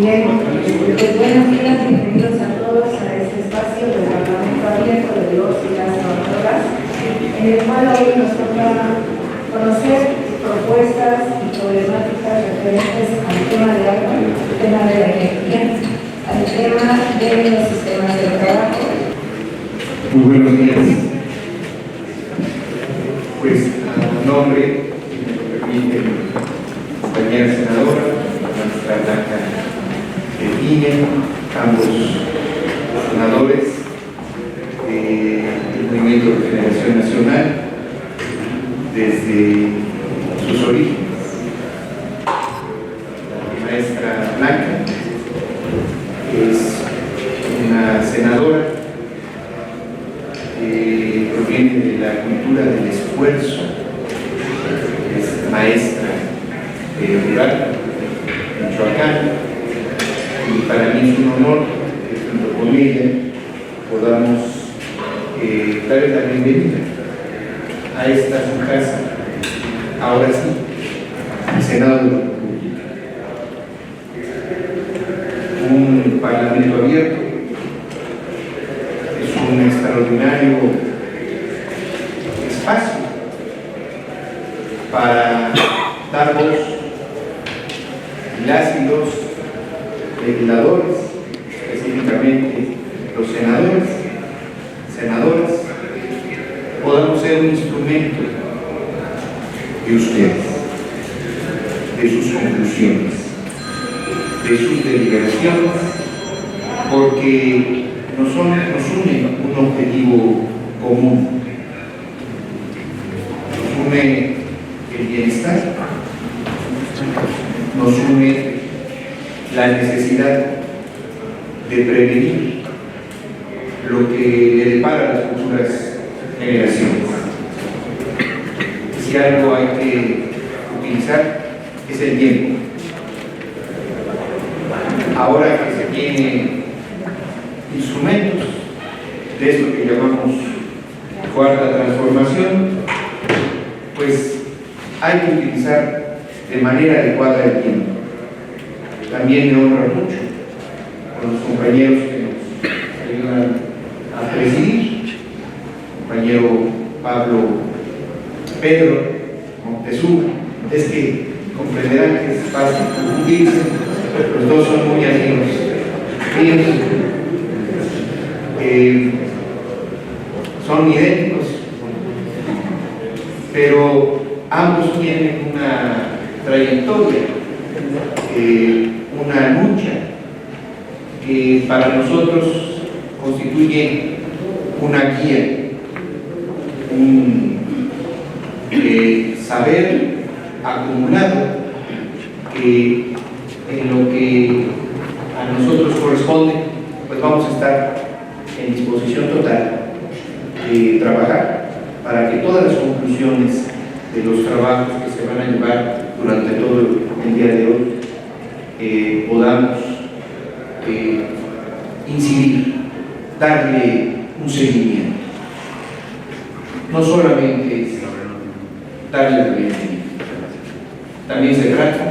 Bien, pues buenos días, bienvenidos a todos a este espacio del Parlamento Abierto de los y las trabajadoras, en el cual hoy nos toca conocer propuestas y problemáticas referentes al tema de agua, al tema de la energía, al tema de los sistemas de trabajo. Muy buenos días. Pues a nombre, si me lo permite, compañera senadora, la maestra Blanca Piña, ambos senadores del Movimiento de Regeneración Nacional desde sus orígenes. La maestra Blanca es una senadora que proviene de la cultura del esfuerzo, es maestra rural en Michoacán. Y para mí es un honor que junto con ella podamos darle la bienvenida a esta su casa, ahora sí, el Senado de la República. Un parlamento abierto es un extraordinario espacio para dar voz las y los legisladores, específicamente los senadores, senadoras, podamos ser un instrumento de ustedes, de sus conclusiones, de sus deliberaciones, porque nos une un objetivo común, nos une el bienestar, nos une la necesidad de prevenir lo que le depara a las futuras generaciones. Si algo hay que utilizar es el tiempo. Ahora que se tienen instrumentos de esto que llamamos cuarta transformación, pues hay que utilizar de manera adecuada el tiempo. También me honra mucho con los compañeros que nos ayudan a presidir, compañero Pablo Pedro Montezuma. Es que comprenderán que es fácil confundirse, los dos son muy amigos míos, son idénticos, pero ambos tienen una trayectoria, una lucha que para nosotros constituye una guía, un saber acumulado que en lo que a nosotros corresponde, pues vamos a estar en disposición total de trabajar para que todas las conclusiones de los trabajos que se van a llevar durante todo el día de hoy podamos incidir, darle un seguimiento. No solamente es darle la bienvenida, también se trata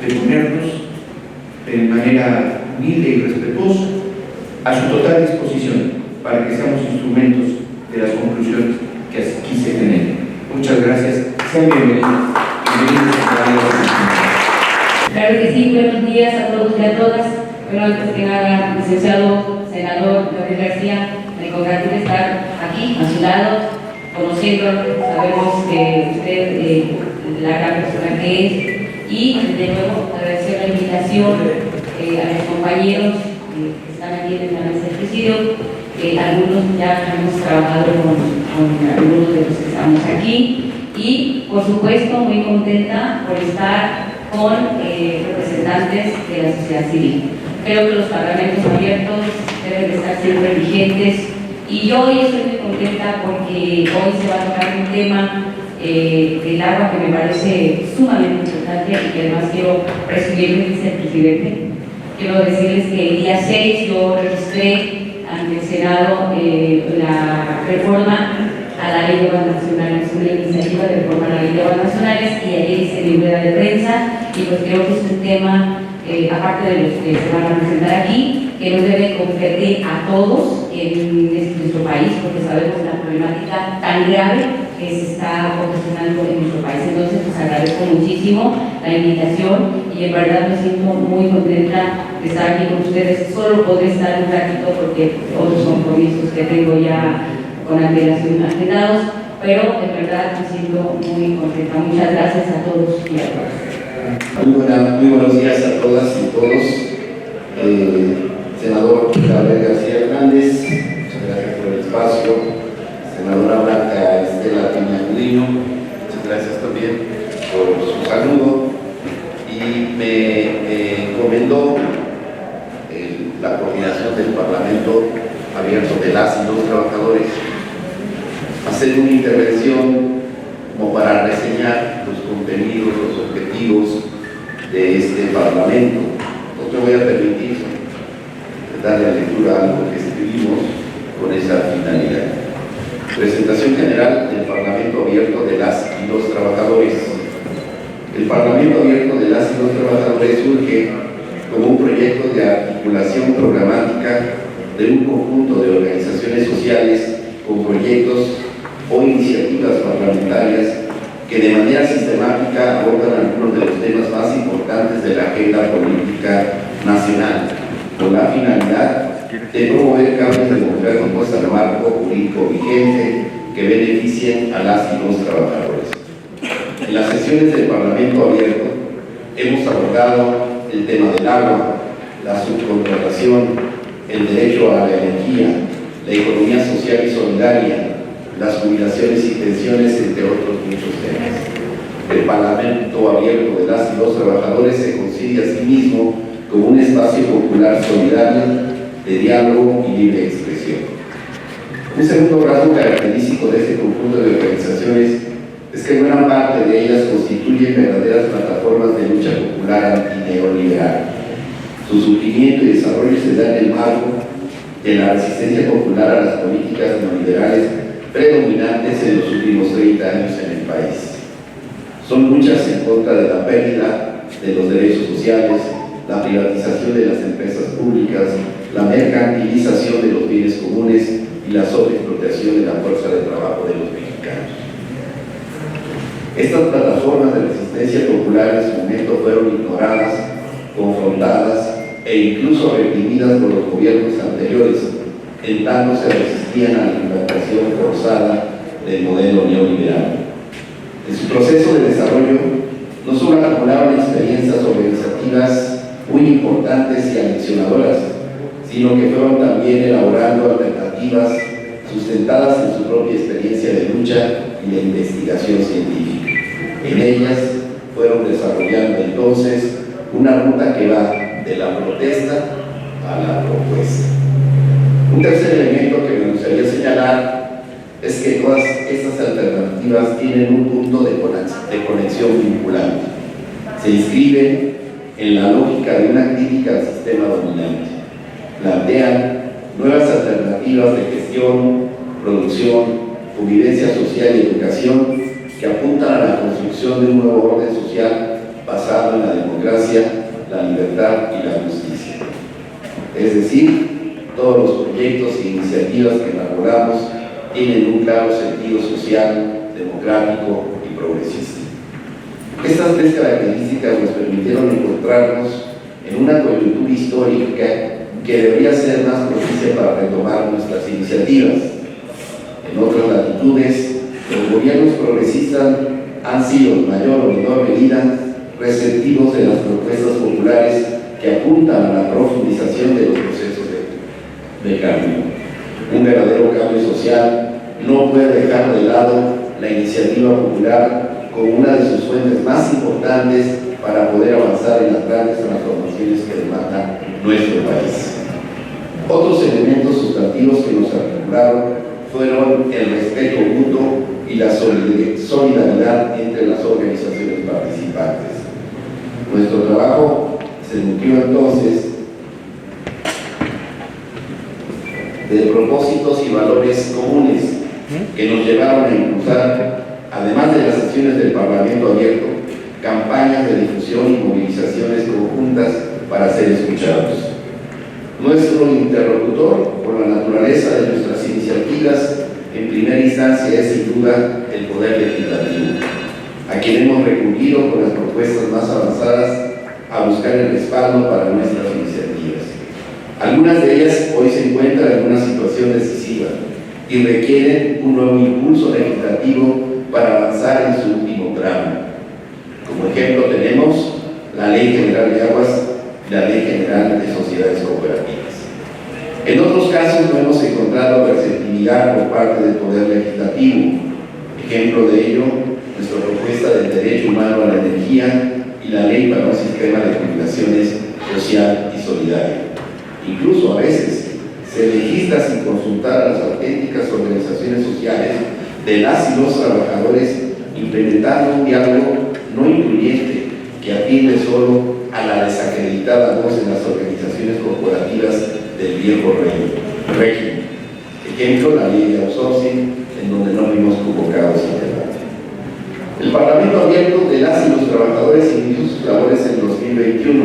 de ponernos de manera humilde y respetuosa a su total disposición para que seamos instrumentos de las conclusiones que aquí se generen. Muchas gracias. Sean bienvenidos. Claro que sí, buenos días a todos y a todas. Bueno, antes que nada, licenciado senador Gabriel García, me congratula estar aquí a su lado, conociéndolo. Sabemos que usted es la gran persona que es, y de nuevo agradecer la invitación a los compañeros que están aquí en la mesa del presidio. Algunos ya hemos trabajado con algunos de los que estamos aquí, y por supuesto muy contenta por estar con representantes de la sociedad civil. Creo que los parlamentos abiertos deben de estar siempre vigentes, y yo hoy estoy muy contenta porque hoy se va a tocar un tema del agua que me parece sumamente importante y que además quiero presumir, dice el presidente. Quiero decirles que el día 6 yo registré ante el Senado la reforma a la Ley de Aguas Nacionales, una iniciativa de reforma a la Ley de Aguas Nacionales, y ayer hice mi rueda de prensa, y pues creo que es un tema aparte de los que se van a presentar aquí, que nos debe competir a todos en nuestro país, porque sabemos la problemática tan grave que se está ocasionando en nuestro país. Entonces, pues agradezco muchísimo la invitación y en verdad me siento muy contenta de estar aquí con ustedes. Solo podré estar un ratito porque otros compromisos que tengo ya con antelación agendados, pero en verdad me siento muy contenta. Muchas gracias a todos y a todas. Muy buenos días a todas y todos. Senador Gabriel García Hernández, muchas gracias por el espacio. Senadora Blanca Estela Piña Gudino, muchas gracias también por su saludo. Y me encomendó la coordinación del Parlamento Abierto de las y los trabajadores hacer una intervención como para reseñar los contenidos, los objetivos de este Parlamento. No te voy a permitir darle lectura a algo que escribimos con esa finalidad. Presentación general del Parlamento Abierto de las y los trabajadores. El Parlamento Abierto de las y los trabajadores surge como un proyecto de articulación programática de un conjunto de organizaciones sociales con proyectos o iniciativas parlamentarias que de manera sistemática abordan algunos de los temas más importantes de la agenda política nacional, con la finalidad de promover cambios democráticos al marco jurídico vigente que beneficien a las y los trabajadores. En las sesiones del Parlamento Abierto hemos abordado el tema del agua, la subcontratación, el derecho a la energía, la economía social y solidaria, las jubilaciones y pensiones, entre otros muchos temas. El Parlamento Abierto de las y los trabajadores se concibe a sí mismo como un espacio popular solidario de diálogo y libre expresión. Un segundo rasgo característico de este conjunto de organizaciones es que buena parte de ellas constituyen verdaderas plataformas de lucha popular antineoliberal. Su surgimiento y desarrollo se da en el marco de la resistencia popular a las políticas neoliberales predominantes en los últimos 30 años en el país. Son luchas en contra de la pérdida de los derechos sociales, la privatización de las empresas públicas, la mercantilización de los bienes comunes y la sobreexplotación de la fuerza de trabajo de los mexicanos. Estas plataformas de resistencia popular en su momento fueron ignoradas, confrontadas e incluso reprimidas por los gobiernos anteriores, en tanto se resistían a la implantación forzada del modelo neoliberal. En su proceso de desarrollo, no solo acumularon experiencias organizativas muy importantes y aleccionadoras, sino que fueron también elaborando alternativas sustentadas en su propia experiencia de lucha y de investigación científica. En ellas fueron desarrollando entonces una ruta que va de la protesta a la propuesta. Un tercer elemento que me gustaría señalar es que todas estas alternativas tienen un punto de conexión vinculante. Se inscriben en la lógica de una crítica al sistema dominante. Plantean nuevas alternativas de gestión, producción, convivencia social y educación que apuntan a la construcción de un nuevo orden social basado en la democracia, la libertad y la justicia. Es decir, todos los proyectos e iniciativas que elaboramos tienen un claro sentido social, democrático y progresista. Estas tres características nos permitieron encontrarnos en una coyuntura histórica que debería ser más propicia para retomar nuestras iniciativas. En otras latitudes, los gobiernos progresistas han sido, en mayor o menor medida, receptivos de las propuestas populares que apuntan a la profundización de los procesos de cambio. Un verdadero cambio social no puede dejar de lado la iniciativa popular como una de sus fuentes más importantes para poder avanzar en las grandes transformaciones que demanda nuestro país. Otros elementos sustantivos que nos articularon fueron el respeto mutuo y la solidaridad entre las organizaciones participantes. Nuestro trabajo se nutrió entonces de propósitos y valores comunes que nos llevaron a impulsar, además de las acciones del Parlamento Abierto, campañas de difusión y movilizaciones conjuntas para ser escuchados. Nuestro interlocutor, por la naturaleza de nuestras iniciativas, en primera instancia es sin duda el Poder Legislativo, a quien hemos recurrido con las propuestas más avanzadas a buscar el respaldo para nuestras iniciativas. Algunas de ellas hoy se encuentran en una situación decisiva y requieren un nuevo impulso legislativo para avanzar en su último tramo. Como ejemplo tenemos la Ley General de Aguas y la Ley General de Sociedades Cooperativas. En otros casos no hemos encontrado receptividad por parte del Poder Legislativo. Ejemplo de ello, nuestra propuesta del derecho humano a la energía y la ley para un sistema de jubilaciones social y solidario. Incluso a veces se legisla sin consultar a las auténticas organizaciones sociales de las y los trabajadores, implementando un diálogo no incluyente que atiende solo a la desacreditada voz en las organizaciones corporativas del viejo régimen. Ejemplo, la ley de outsourcing, en donde no vimos convocados al debate. El Parlamento Abierto de las y los trabajadores inició sus labores en 2021,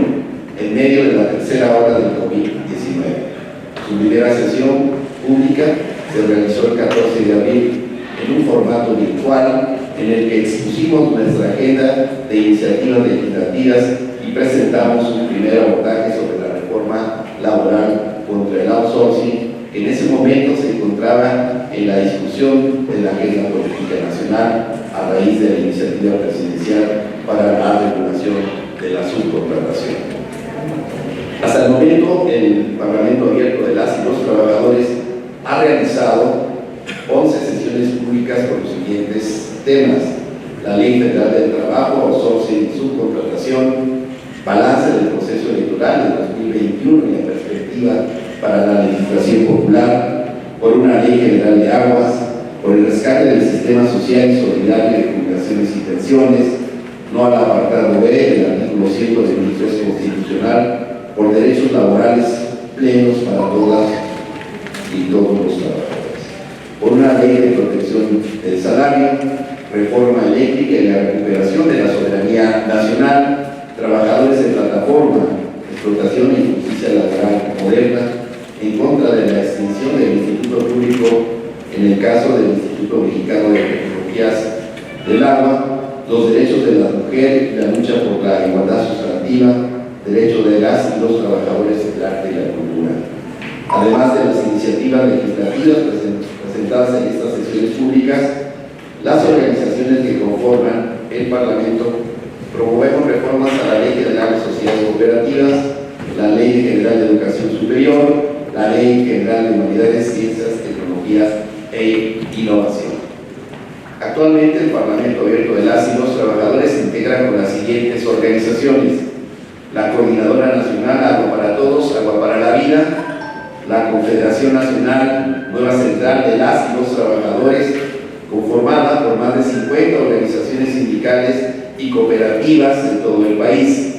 en medio de la tercera ola del COVID-19. Su primera sesión pública se realizó el 14 de abril en un formato virtual en el que expusimos nuestra agenda de iniciativas legislativas y presentamos un primer abordaje sobre la reforma laboral contra el outsourcing, que en ese momento se encontraba en la discusión de la agenda política nacional a raíz de la iniciativa presidencial para la regulación de la subcontratación. Hasta el momento, el Parlamento Abierto de las y los trabajadores ha realizado 11 sesiones públicas con los siguientes temas: la Ley Federal del Trabajo, outsourcing y subcontratación, balance del proceso electoral de 2021 y la perspectiva para la legislación popular, por una Ley General de Aguas, por el rescate del sistema social y solidario de jubilaciones y pensiones, no al apartado B del artículo 123 constitucional, por derechos laborales plenos para todas y todos los trabajadores, por una ley de protección del salario, reforma eléctrica y la recuperación de la soberanía nacional, trabajadores en plataforma, explotación y justicia laboral moderna, en contra de la extinción del Instituto Público en el caso del Instituto Mexicano de Tecnologías del Agua, los derechos de las mujeres y la lucha por la igualdad sustantiva, derecho de las y los trabajadores del arte y la cultura. Además de las iniciativas legislativas presentadas en estas sesiones públicas, las organizaciones que conforman el Parlamento promovemos reformas a la Ley General de Sociedades Cooperativas, la Ley General de Educación Superior, la Ley General de Humanidades, Ciencias, Tecnologías e Innovación. Actualmente el Parlamento Abierto de las y los trabajadores se integra con las siguientes organizaciones: la Coordinadora Nacional Agua para Todos, Agua para la Vida, la Confederación Nacional Nueva Central de las y los Trabajadores, conformada por más de 50 organizaciones sindicales y cooperativas en todo el país.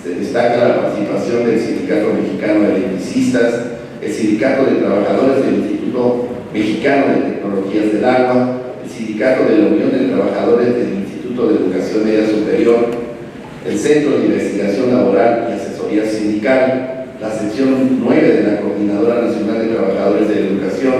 Se destaca la participación del Sindicato Mexicano de Electricistas, el Sindicato de Trabajadores del Instituto Mexicano de Tecnologías del Agua, el Sindicato de la Unión de Trabajadores del Instituto de Educación Media Superior, el Centro de Investigación Laboral y Asesoría Sindical, la sección 9 de la Coordinadora Nacional de Trabajadores de la Educación,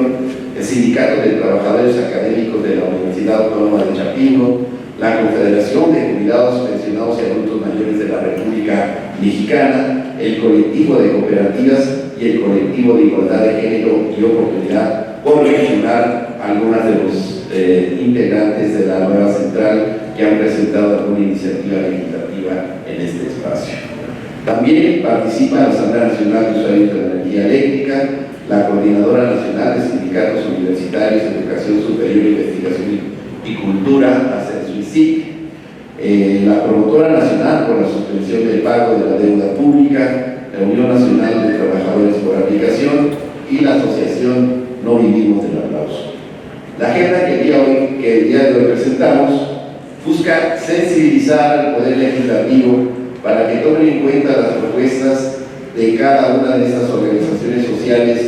el Sindicato de Trabajadores Académicos de la Universidad Autónoma de Chapingo, la Confederación de Jubilados, Pensionados y Adultos Mayores de la República Mexicana, el Colectivo de Cooperativas y el Colectivo de Igualdad de Género y Oportunidad, por mencionar algunas de los integrantes de la nueva central que han presentado alguna iniciativa legislativa en este espacio. También participa la Asamblea Nacional de Usuarios de la Energía Eléctrica, la Coordinadora Nacional de Sindicatos Universitarios de Educación Superior, Investigación y Cultura, la CENSUICIC, la Promotora Nacional por la suspensión del pago de la deuda pública, la Unión Nacional de Trabajadores por Aplicación y la Asociación No Vivimos del Aplauso. La agenda que el día de hoy presentamos busca sensibilizar al Poder Legislativo para que tomen en cuenta las propuestas de cada una de estas organizaciones sociales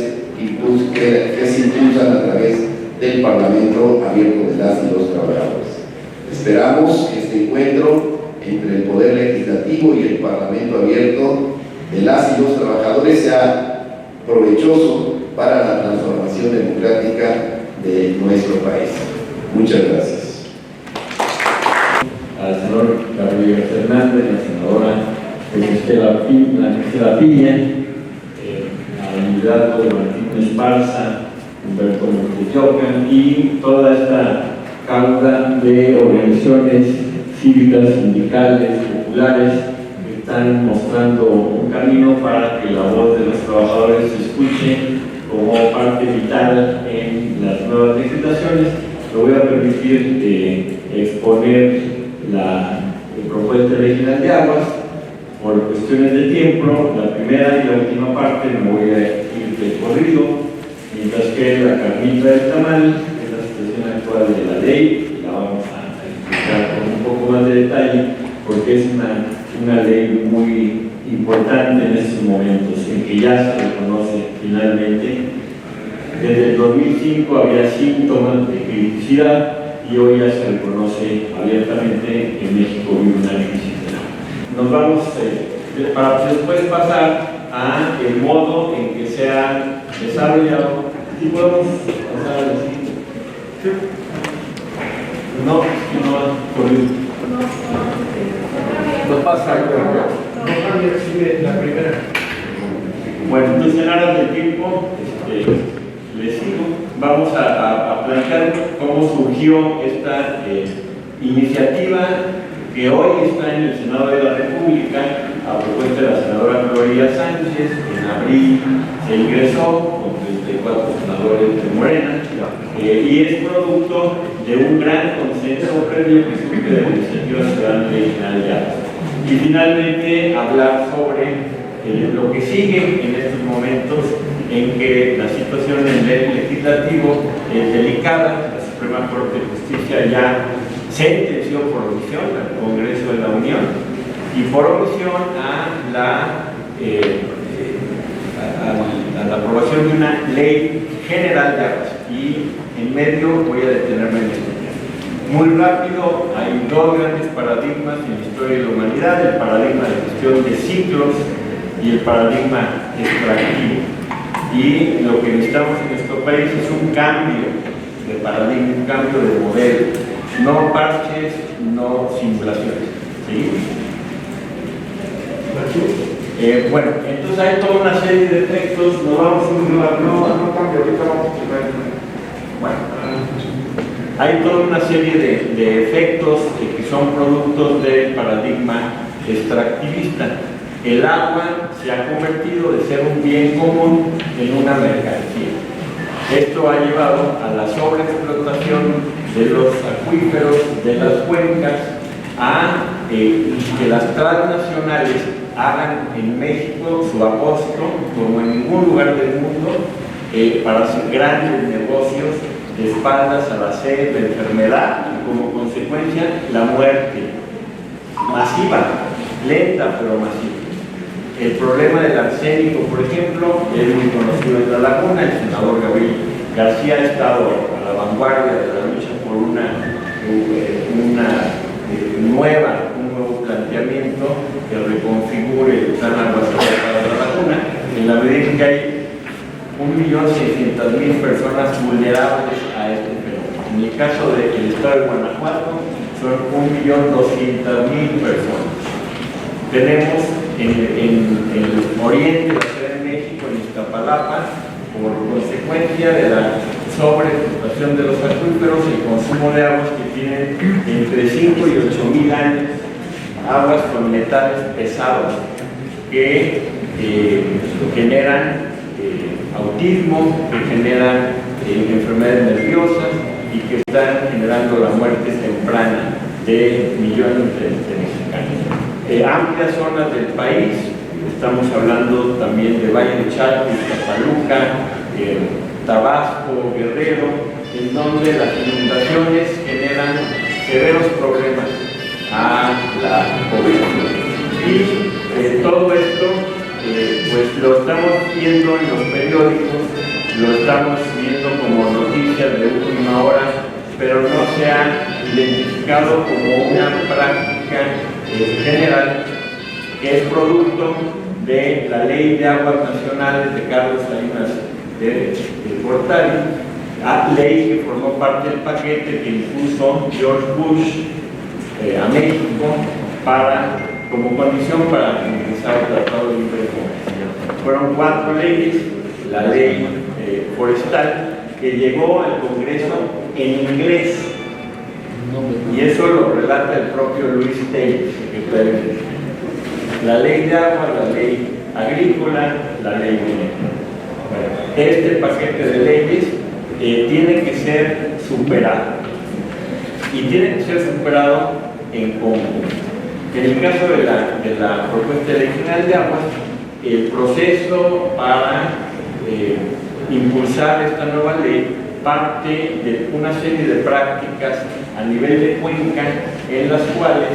que se impulsan a través del Parlamento Abierto de las y los Trabajadores. Esperamos que este encuentro entre el Poder Legislativo y el Parlamento Abierto de las y los trabajadores sea provechoso para la transformación democrática de nuestro país. Muchas gracias. Al senador Gabriel Fernández, la senadora Estela Piña, al liderazgo de Martín Esparza, Humberto Montes y toda esta causa de organizaciones cívicas, sindicales, populares, que están mostrando un camino para que la voz de los trabajadores se escuche como parte vital en las nuevas legislaciones. Me voy a permitir exponer la propuesta regional de aguas por cuestiones de tiempo. La primera y la última parte me voy a ir de corrido, mientras que la carnita del tamal es la situación actual de la ley. La vamos a explicar con un poco más de detalle porque es una ley muy importante en estos momentos en que ya se reconoce finalmente. Desde el 2005 había síntomas de criticidad y hoy ya se reconoce abiertamente que México vive una crisis del agua. Nos vamos para después pasar a el modo en que se ha desarrollado. ¿Sí podemos pasar a la siguiente? ¿Sí? No, no va corrido. No pasa, no recibe la primera. Bueno, entonces en aras del tiempo, les sigo. Vamos a plantear cómo surgió esta iniciativa que hoy está en el Senado de la República a propuesta de la senadora Gloria Sánchez. En abril se ingresó con 34 senadores de Morena y es producto de un gran consenso previo que surge de la iniciativa ciudadana regional de aguas. Y finalmente hablar sobre lo que sigue en estos momentos en que la situación en el legislativo es delicada. La Suprema Corte de Justicia ya sentenció por omisión al Congreso de la Unión y por omisión a la aprobación de una ley general de aguas. Y en medio voy a detenerme en esto. Muy rápido, hay dos grandes paradigmas en la historia de la humanidad: el paradigma de gestión de ciclos y el paradigma extractivo. Y lo que necesitamos en nuestro país es un cambio de paradigma, un cambio de modelo, no parches, no simulaciones. ¿Sí? Bueno, entonces hay toda una serie de efectos. Nos vamos a un lugar, no cambio, ahorita vamos a ver. Bueno, hay toda una serie de efectos que son productos del paradigma extractivista. El agua se ha convertido de ser un bien común en una mercancía. Esto ha llevado a la sobreexplotación de los acuíferos, de las cuencas, a que las transnacionales hagan en México su aposto, como en ningún lugar del mundo, para hacer grandes negocios de espaldas a la sed, la enfermedad y como consecuencia la muerte masiva, lenta pero masiva. El problema del arsénico, por ejemplo, es muy conocido en la laguna. El senador Gabriel García ha estado a la vanguardia de la lucha por un nuevo planteamiento que reconfigure el plan aguas para la laguna, en la medida en que hay 1.600.000 personas vulnerables a este fenómeno. En el caso del estado de Guanajuato son 1.200.000 personas. Tenemos en el oriente de la Ciudad de México, en Iztapalapa, por consecuencia de la sobreexplotación de los acuíferos, el consumo de aguas que tienen entre 5 y 8.000 años, aguas con metales pesados que generan autismo, que generan enfermedades nerviosas y que están generando la muerte temprana de millones de mexicanos. Amplias zonas del país, estamos hablando también de Valle de Chalco, Iztapaluca, Tabasco, Guerrero, en donde las inundaciones generan severos problemas a la población. Y todo esto pues lo estamos viendo en los periódicos, lo estamos viendo como noticias de última hora, pero no se ha identificado como una práctica general que es producto de la Ley de Aguas Nacionales de Carlos Salinas de Gortari, ley que formó parte del paquete que impuso George Bush a México como condición para ingresar al Tratado de Libre Comercio. Fueron 4 leyes, la ley forestal, que llegó al Congreso en inglés, y eso lo relata el propio Luis Taylor, secretario de Estado. La ley de agua, la ley agrícola, la ley minera. Bueno, este paquete de leyes tiene que ser superado, y tiene que ser superado en conjunto. En el caso de la propuesta de ley general de aguas, el proceso para impulsar esta nueva ley parte de una serie de prácticas a nivel de cuenca en las cuales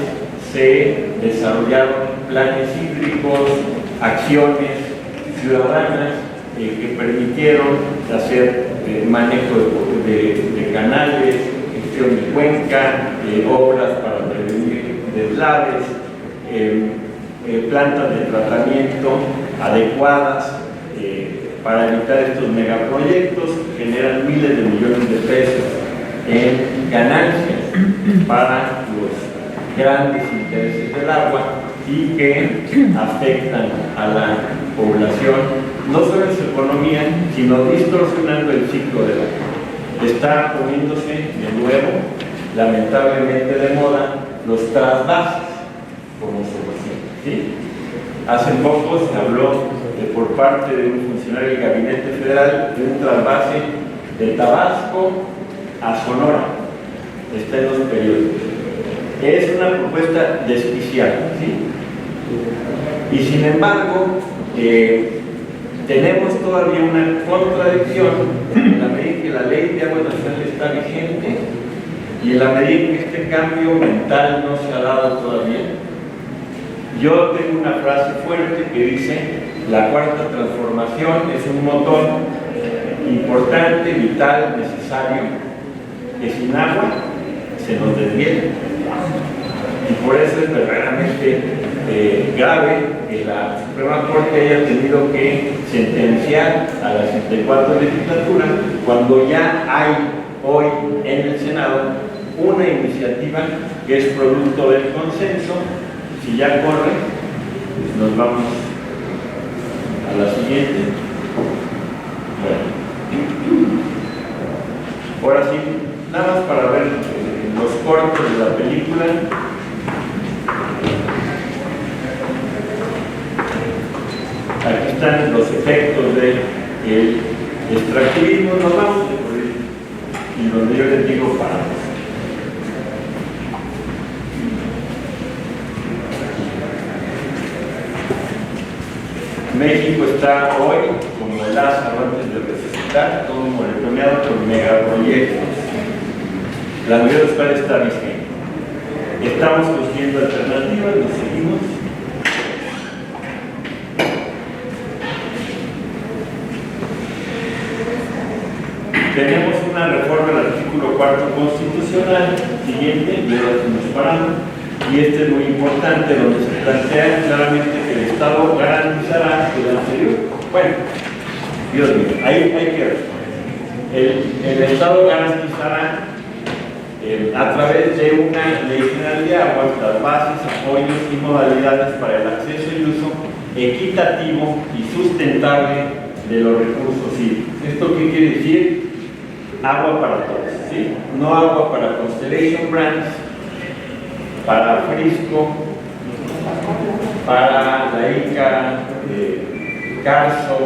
se desarrollaron planes hídricos, acciones ciudadanas que permitieron hacer manejo de canales, gestión de cuenca, obras para prevenir deslaves, plantas de tratamiento adecuadas para evitar estos megaproyectos que generan miles de millones de pesos en ganancias para los grandes intereses del agua y que afectan a la población, no solo en su economía, sino distorsionando el ciclo del agua. Está poniéndose de nuevo, lamentablemente de moda, los trasvases como solución, ¿sí? Hace poco se habló por parte de un funcionario del Gabinete Federal de un trasvase de Tabasco a Sonora. Está en los periódicos. Es una propuesta desquiciada, ¿sí? Y sin embargo, tenemos todavía una contradicción en la medida en que la ley de aguas nacionales está vigente y en la medida en que este cambio mental no se ha dado todavía. Yo tengo una frase fuerte que dice: la cuarta transformación es un motor importante, vital, necesario, que sin agua se nos desviene. Y por eso es verdaderamente grave que la Suprema Corte haya tenido que sentenciar a la 64 legislatura cuando ya hay hoy en el Senado una iniciativa que es producto del consenso. Si ya corre, pues nos vamos a la siguiente. Bueno. Ahora sí, nada más para ver los cortos de la película. Aquí están los efectos del extractivismo. Nos vamos y donde yo les digo para. México está hoy, como el Lázaro antes de resucitar, todo monitoreado por megaproyectos, la mayoría de los cuales está vigente. Estamos construyendo alternativas, nos seguimos. Tenemos una reforma del artículo 4 constitucional, siguiente, y ahora nos paramos. Y este es muy importante, donde se plantea claramente que el Estado garantizará el anterior. Bueno, Dios mío, ahí hay que responder. El Estado garantizará a través de una ley general de aguas las bases, apoyos y modalidades para el acceso y uso equitativo y sustentable de los recursos hídricos. ¿Esto qué quiere decir? Agua para todos, ¿sí? No agua para Constellation Brands, para Frisco, para la ICA, Carso,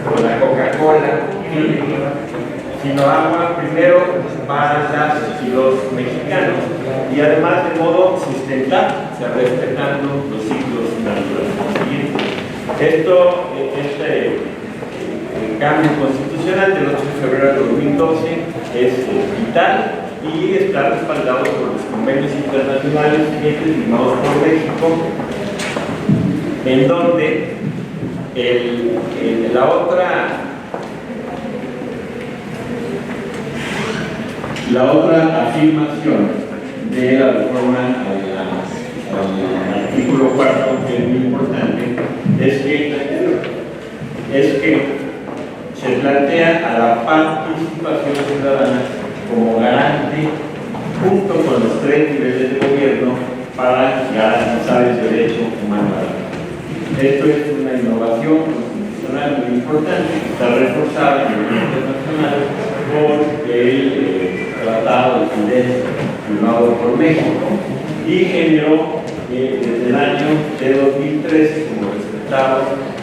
o la Coca-Cola, sino agua primero para las y los mexicanos, y además de modo sustentable, o sea, respetando los ciclos naturales. Este cambio constitucional del 8 de febrero de 2012 es vital y está respaldado por los convenios internacionales firmados por México, en donde la otra afirmación de la reforma al artículo 4, que es muy importante, para garantizar el derecho humano a la vida. Esto es una innovación constitucional muy importante que está reforzada en el nivel internacional por el Tratado de Silencio firmado por México y generó desde el año de 2013 como resultado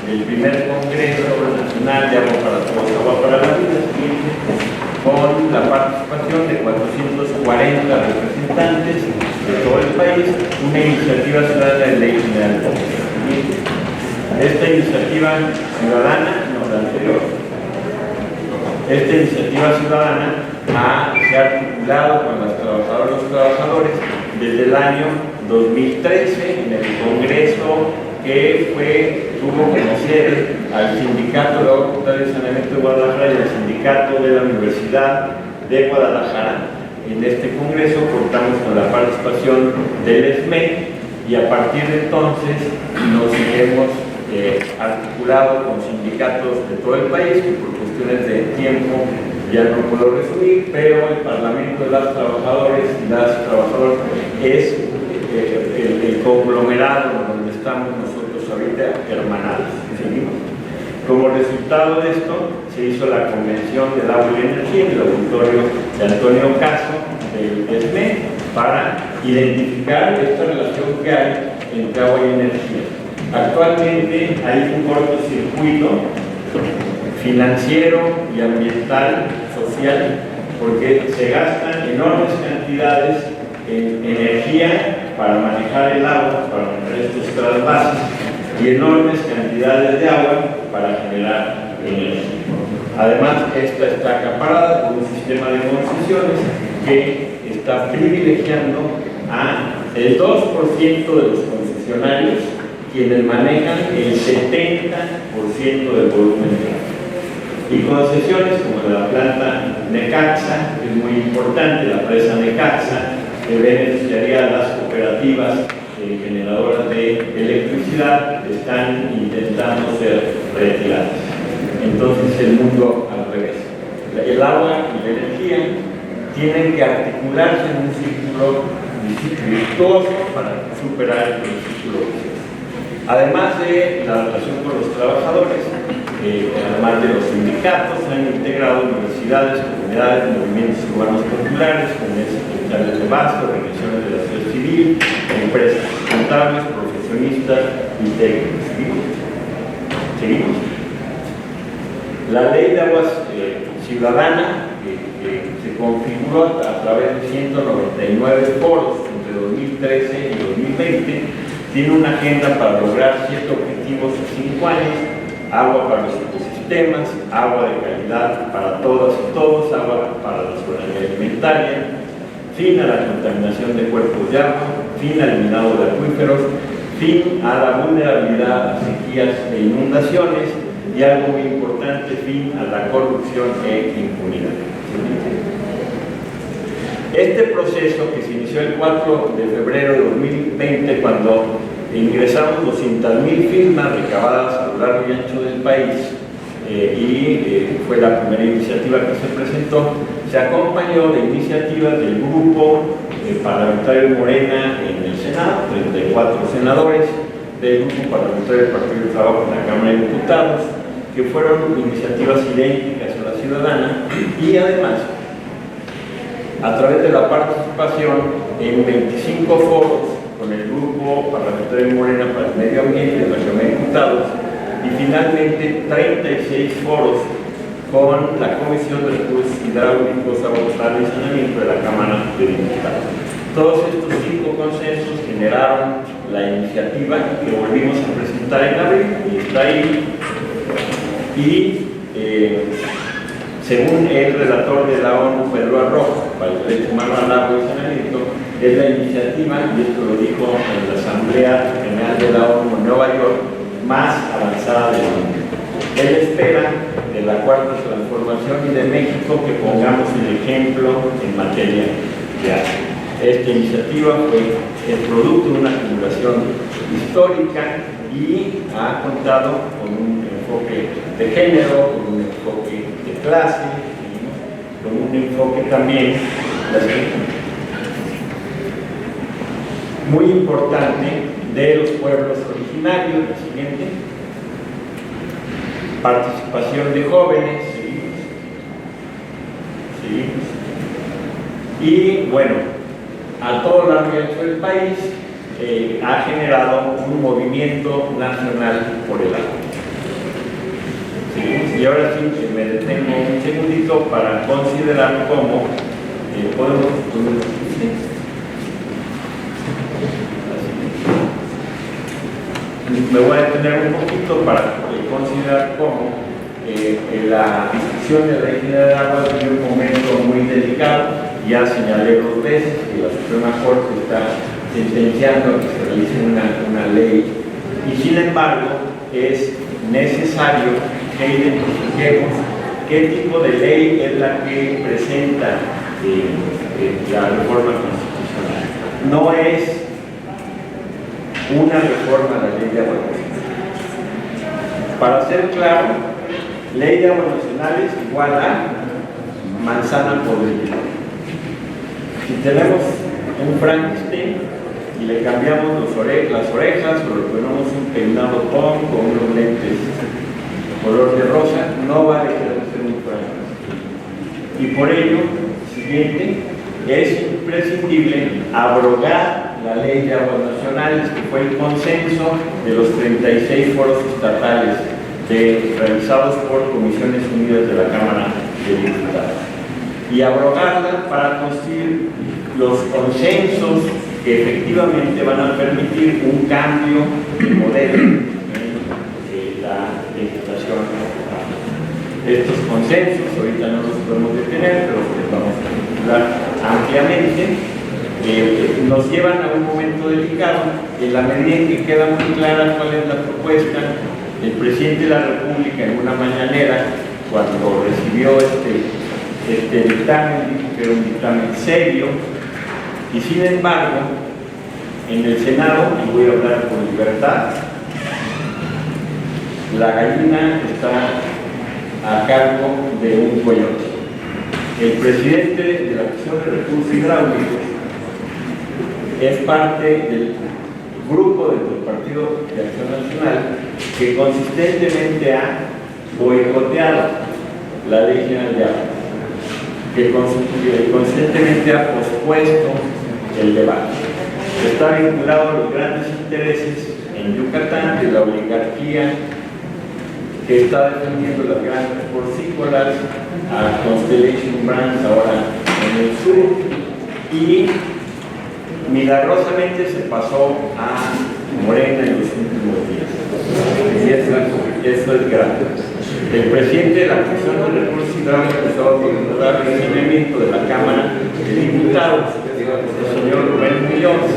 el primer Congreso Nacional de Agua para Todos, Agua para la Vida, con la participación de 440 representantes de todo el país, una iniciativa ciudadana de ley general de agua. Esta iniciativa ciudadana, no la anterior, esta iniciativa ciudadana se ha articulado con las trabajadoras y los trabajadores desde el año 2013 en el Congreso que tuvo como sede al Sindicato de Agua Potable y Saneamiento de Guadalajara y al Sindicato de la Universidad de Guadalajara. En este Congreso contamos con la participación del SME y a partir de entonces nos hemos articulado con sindicatos de todo el país, que por cuestiones de tiempo ya no puedo resumir, pero el Parlamento de las Trabajadoras y las Trabajadoras es el conglomerado donde estamos nosotros ahorita hermanados. ¿Seguimos? Como resultado de esto, se hizo la Convención del Agua y la Energía en el auditorio de Antonio Caso del SME para identificar esta relación que hay entre agua y energía. Actualmente hay un cortocircuito financiero y ambiental, social, porque se gastan enormes cantidades en energía para manejar el agua, para manejar estos trasvases, y enormes cantidades de agua para generar energía. Además, esta está acaparada por un sistema de concesiones que está privilegiando a el 2% de los concesionarios, quienes manejan el 70% del volumen de agua. Y concesiones como la planta Necaxa, que es muy importante, la presa Necaxa, que beneficiaría a las cooperativas generadoras de electricidad, están intentando ser retiradas. Entonces el mundo al revés. El agua y la energía tienen que articularse en un círculo virtuoso para superar el círculo vicioso. Además de la relación con los trabajadores, además de los sindicatos, se han integrado universidades, comunidades, movimientos urbanos populares, comunidades sectoriales de base, organizaciones de la sociedad civil, empresas contables, profesionistas y técnicos. ¿Seguimos? La Ley de Aguas Ciudadana, que se configuró a través de 199 foros entre 2013 y 2020, tiene una agenda para lograr 7 objetivos en 5 años: agua para los ecosistemas, agua de calidad para todas y todos, agua para la soberanía alimentaria, fin a la contaminación de cuerpos de agua, fin al minado de acuíferos, fin a la vulnerabilidad a sequías e inundaciones y, algo muy importante, fin a la corrupción e impunidad. Este proceso, que se inició el 4 de febrero de 2020, cuando ingresamos 200,000 firmas recabadas a lo largo y ancho del país, fue la primera iniciativa que se presentó, se acompañó de iniciativas del grupo parlamentario Morena en el Senado, 34 senadores, del grupo parlamentario del Partido del Trabajo en la Cámara de Diputados, que fueron iniciativas idénticas a la ciudadana, y además a través de la participación en 25 foros con el grupo parlamentario Morena para el Medio Ambiente de la Cámara de Diputados, y finalmente 36 foros con la Comisión de Recursos Hidráulicos, Agua Potable y Saneamiento de la Cámara de Diputados. Todos estos 5 consensos generaron la iniciativa que volvimos a presentar en abril, y está ahí. Y según el relator de la ONU, Pedro Arrojo, para el Derecho Humano al Agua y Saneamiento, es la iniciativa, y esto lo dijo en la Asamblea General de la ONU en Nueva York, más avanzada del mundo. Él espera de la Cuarta Transformación y de México que pongamos el ejemplo en materia de agua. Esta iniciativa fue el producto de una acumulación histórica y ha contado con un enfoque de género, con un enfoque de clase, con un enfoque también muy importante de los pueblos originarios. La siguiente, participación de jóvenes, y bueno, a todo lo largo del país ha generado un movimiento nacional por el agua. Y ahora sí me detengo un segundito para considerar cómo podemos. Me voy a detener un poquito para considerar cómo la discusión de la ley general del agua tiene un momento muy delicado. Ya señalé 2 veces que la Suprema Corte está sentenciando que se realice una ley, y sin embargo es necesario que identifiquemos qué tipo de ley es la que presenta la reforma constitucional. No es una reforma a la ley de aguas nacionales. Para ser claro, ley de aguas nacionales igual a manzana podrida. Si tenemos un Frankenstein y le cambiamos las orejas o le ponemos un peinado punk o unos lentes color de rosa, no va a dejar de ser un Frankenstein. Y por ello, siguiente, es imprescindible abrogar la ley de aguas nacionales, que fue el consenso de los 36 foros estatales realizados por Comisiones Unidas de la Cámara de Diputados, y abrogarla para construir los consensos que efectivamente van a permitir un cambio de modelo en la legislación. Estos consensos, ahorita no los podemos detener, pero los vamos a vincular ampliamente, nos llevan a un momento delicado, en la medida en que queda muy clara cuál es la propuesta. El presidente de la República, en una mañanera, cuando recibió este dictamen, dijo que era un dictamen serio, y sin embargo, en el Senado, y voy a hablar con libertad, la gallina está a cargo de un coyote. El presidente de la Comisión de Recursos Hidráulicos es parte del grupo del Partido de Acción Nacional que consistentemente ha boicoteado la Ley General de Agua, que consistentemente ha pospuesto el debate. Está vinculado a los grandes intereses en Yucatán de la oligarquía que está defendiendo las grandes porcícolas, a Constellation Brands ahora en el sur, y milagrosamente se pasó a Morena en los últimos días. Y eso es grave. El presidente de la Comisión de Recursos Hidráulicos estaba por el seguimiento de la Cámara de Diputados, el señor Rubén Muñoz,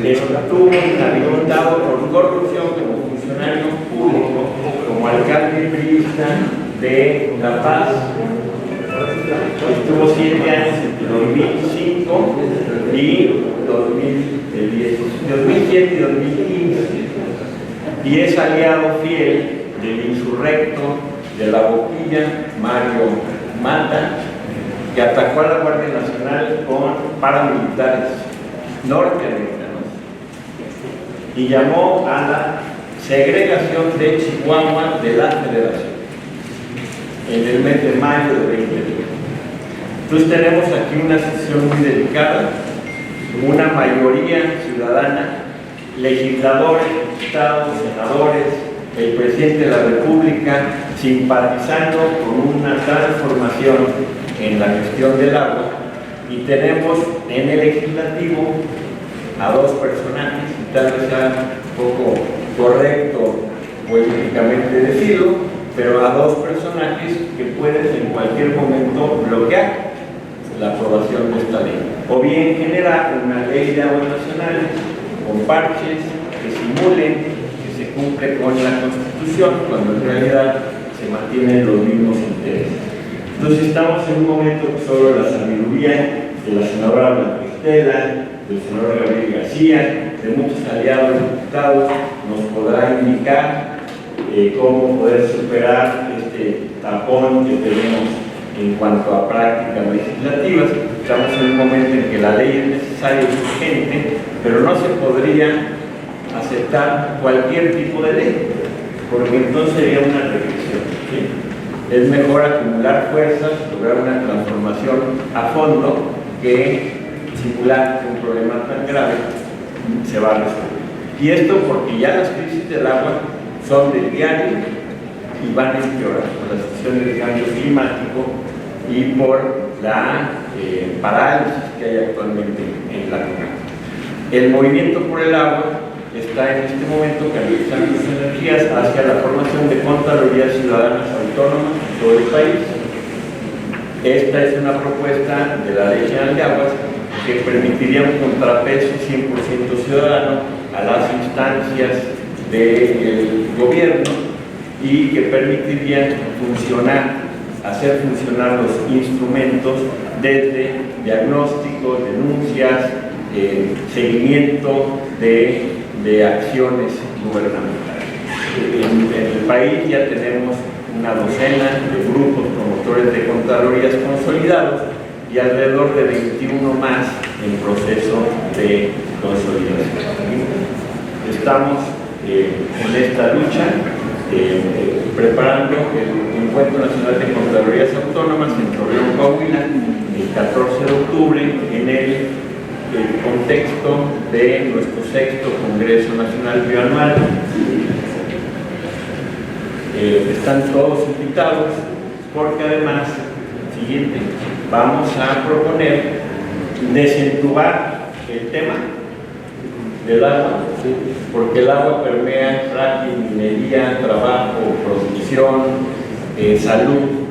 estuvo inhabilitado por corrupción como funcionario público, como alcalde priista de La Paz. Estuvo 7 años entre 2005 y 2007 y 2015, y es aliado fiel del insurrecto de La Boquilla, Mario Mata, que atacó a la Guardia Nacional con paramilitares norteamericanos y llamó a la segregación de Chihuahua de la Federación en el mes de mayo de 2020. Entonces tenemos aquí una sesión muy delicada, una mayoría ciudadana, legisladores, diputados, senadores, el presidente de la República simpatizando con una transformación en la gestión del agua, y tenemos en el legislativo a 2 personajes, y tal vez sea un poco correcto políticamente decirlo, pero a 2 personajes que pueden en cualquier momento bloquear la aprobación de esta ley, o bien generar una ley de aguas nacionales con parches que simulen que se cumple con la Constitución, cuando en realidad se mantienen los mismos intereses. Entonces estamos en un momento que solo la sabiduría de la senadora Blanca Estela, del senador Gabriel García, de muchos aliados diputados, nos podrá indicar cómo poder superar este tapón que tenemos en cuanto a prácticas legislativas. Estamos en un momento en que la ley es necesaria y urgente, pero no se podría aceptar cualquier tipo de ley, porque entonces sería una regresión, ¿sí? Es mejor acumular fuerzas, lograr una transformación a fondo, que simular que un problema tan grave se va a resolver. Y esto porque ya las crisis del agua son del diario y van a empeorar por las situaciones de cambio climático y por la parálisis que hay actualmente en la zona. El movimiento por el agua está en este momento canalizando sus energías hacia la formación de contralorías ciudadanas autónomas en todo el país. Esta es una propuesta de la Ley General de Aguas que permitiría un contrapeso 100% ciudadano a las instancias del gobierno y que permitiría hacer funcionar los instrumentos desde diagnóstico, denuncias, seguimiento de acciones gubernamentales. En el país ya tenemos una docena de grupos promotores de contralorías consolidados y alrededor de 21 más en proceso de consolidación. Estamos en esta lucha preparando el Encuentro Nacional de Contralorías Autónomas en Torreón, Coahuila, el 14 de octubre, en el contexto de nuestro 6º Congreso Nacional Bioanual. Están todos invitados, porque además, siguiente, vamos a proponer desentubar el tema del agua, porque el agua permea fracking, minería, trabajo, producción, salud,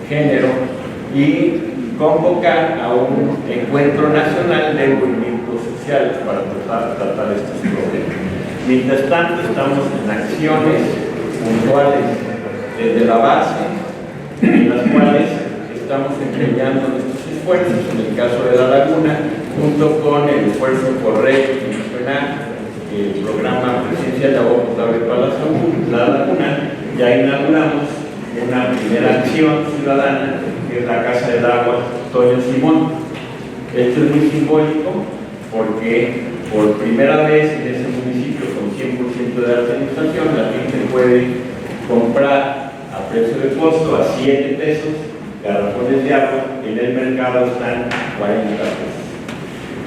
género, y convocar a un encuentro nacional de movimientos sociales para tratar estos problemas. Mientras tanto, estamos en acciones puntuales desde la base, en las cuales estamos empeñando nuestros esfuerzos. En el caso de La Laguna, junto con el esfuerzo por red nacional, el programa presidencial de agua potable para la salud, La Laguna, ya inauguramos una primera acción ciudadana, que es la Casa del Agua Toño Simón. Esto es muy simbólico porque por primera vez en ese municipio con 100% de administración la gente puede comprar a precio de costo a 7 pesos garrafones de agua. En el mercado están 40 pesos.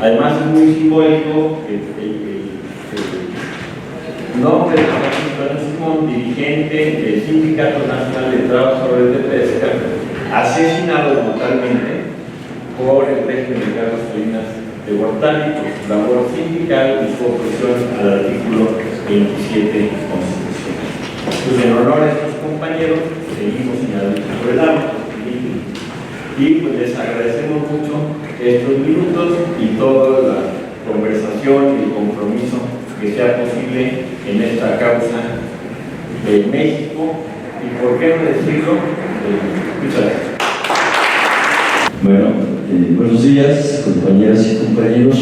Además es muy simbólico el nombre de Toño Simón, dirigente del Sindicato Nacional de Trabajadores de Pesca, asesinado brutalmente por el régimen de Carlos Salinas de Gortari por su labor sindical y su oposición al artículo 27 constitucional. Pues en honor a estos compañeros, seguimos en la lucha por el agua y pues les agradecemos mucho estos minutos y toda la conversación y el compromiso que sea posible en esta causa de México y, por qué no decirlo, muchas gracias. Bueno, buenos días, compañeras y compañeros.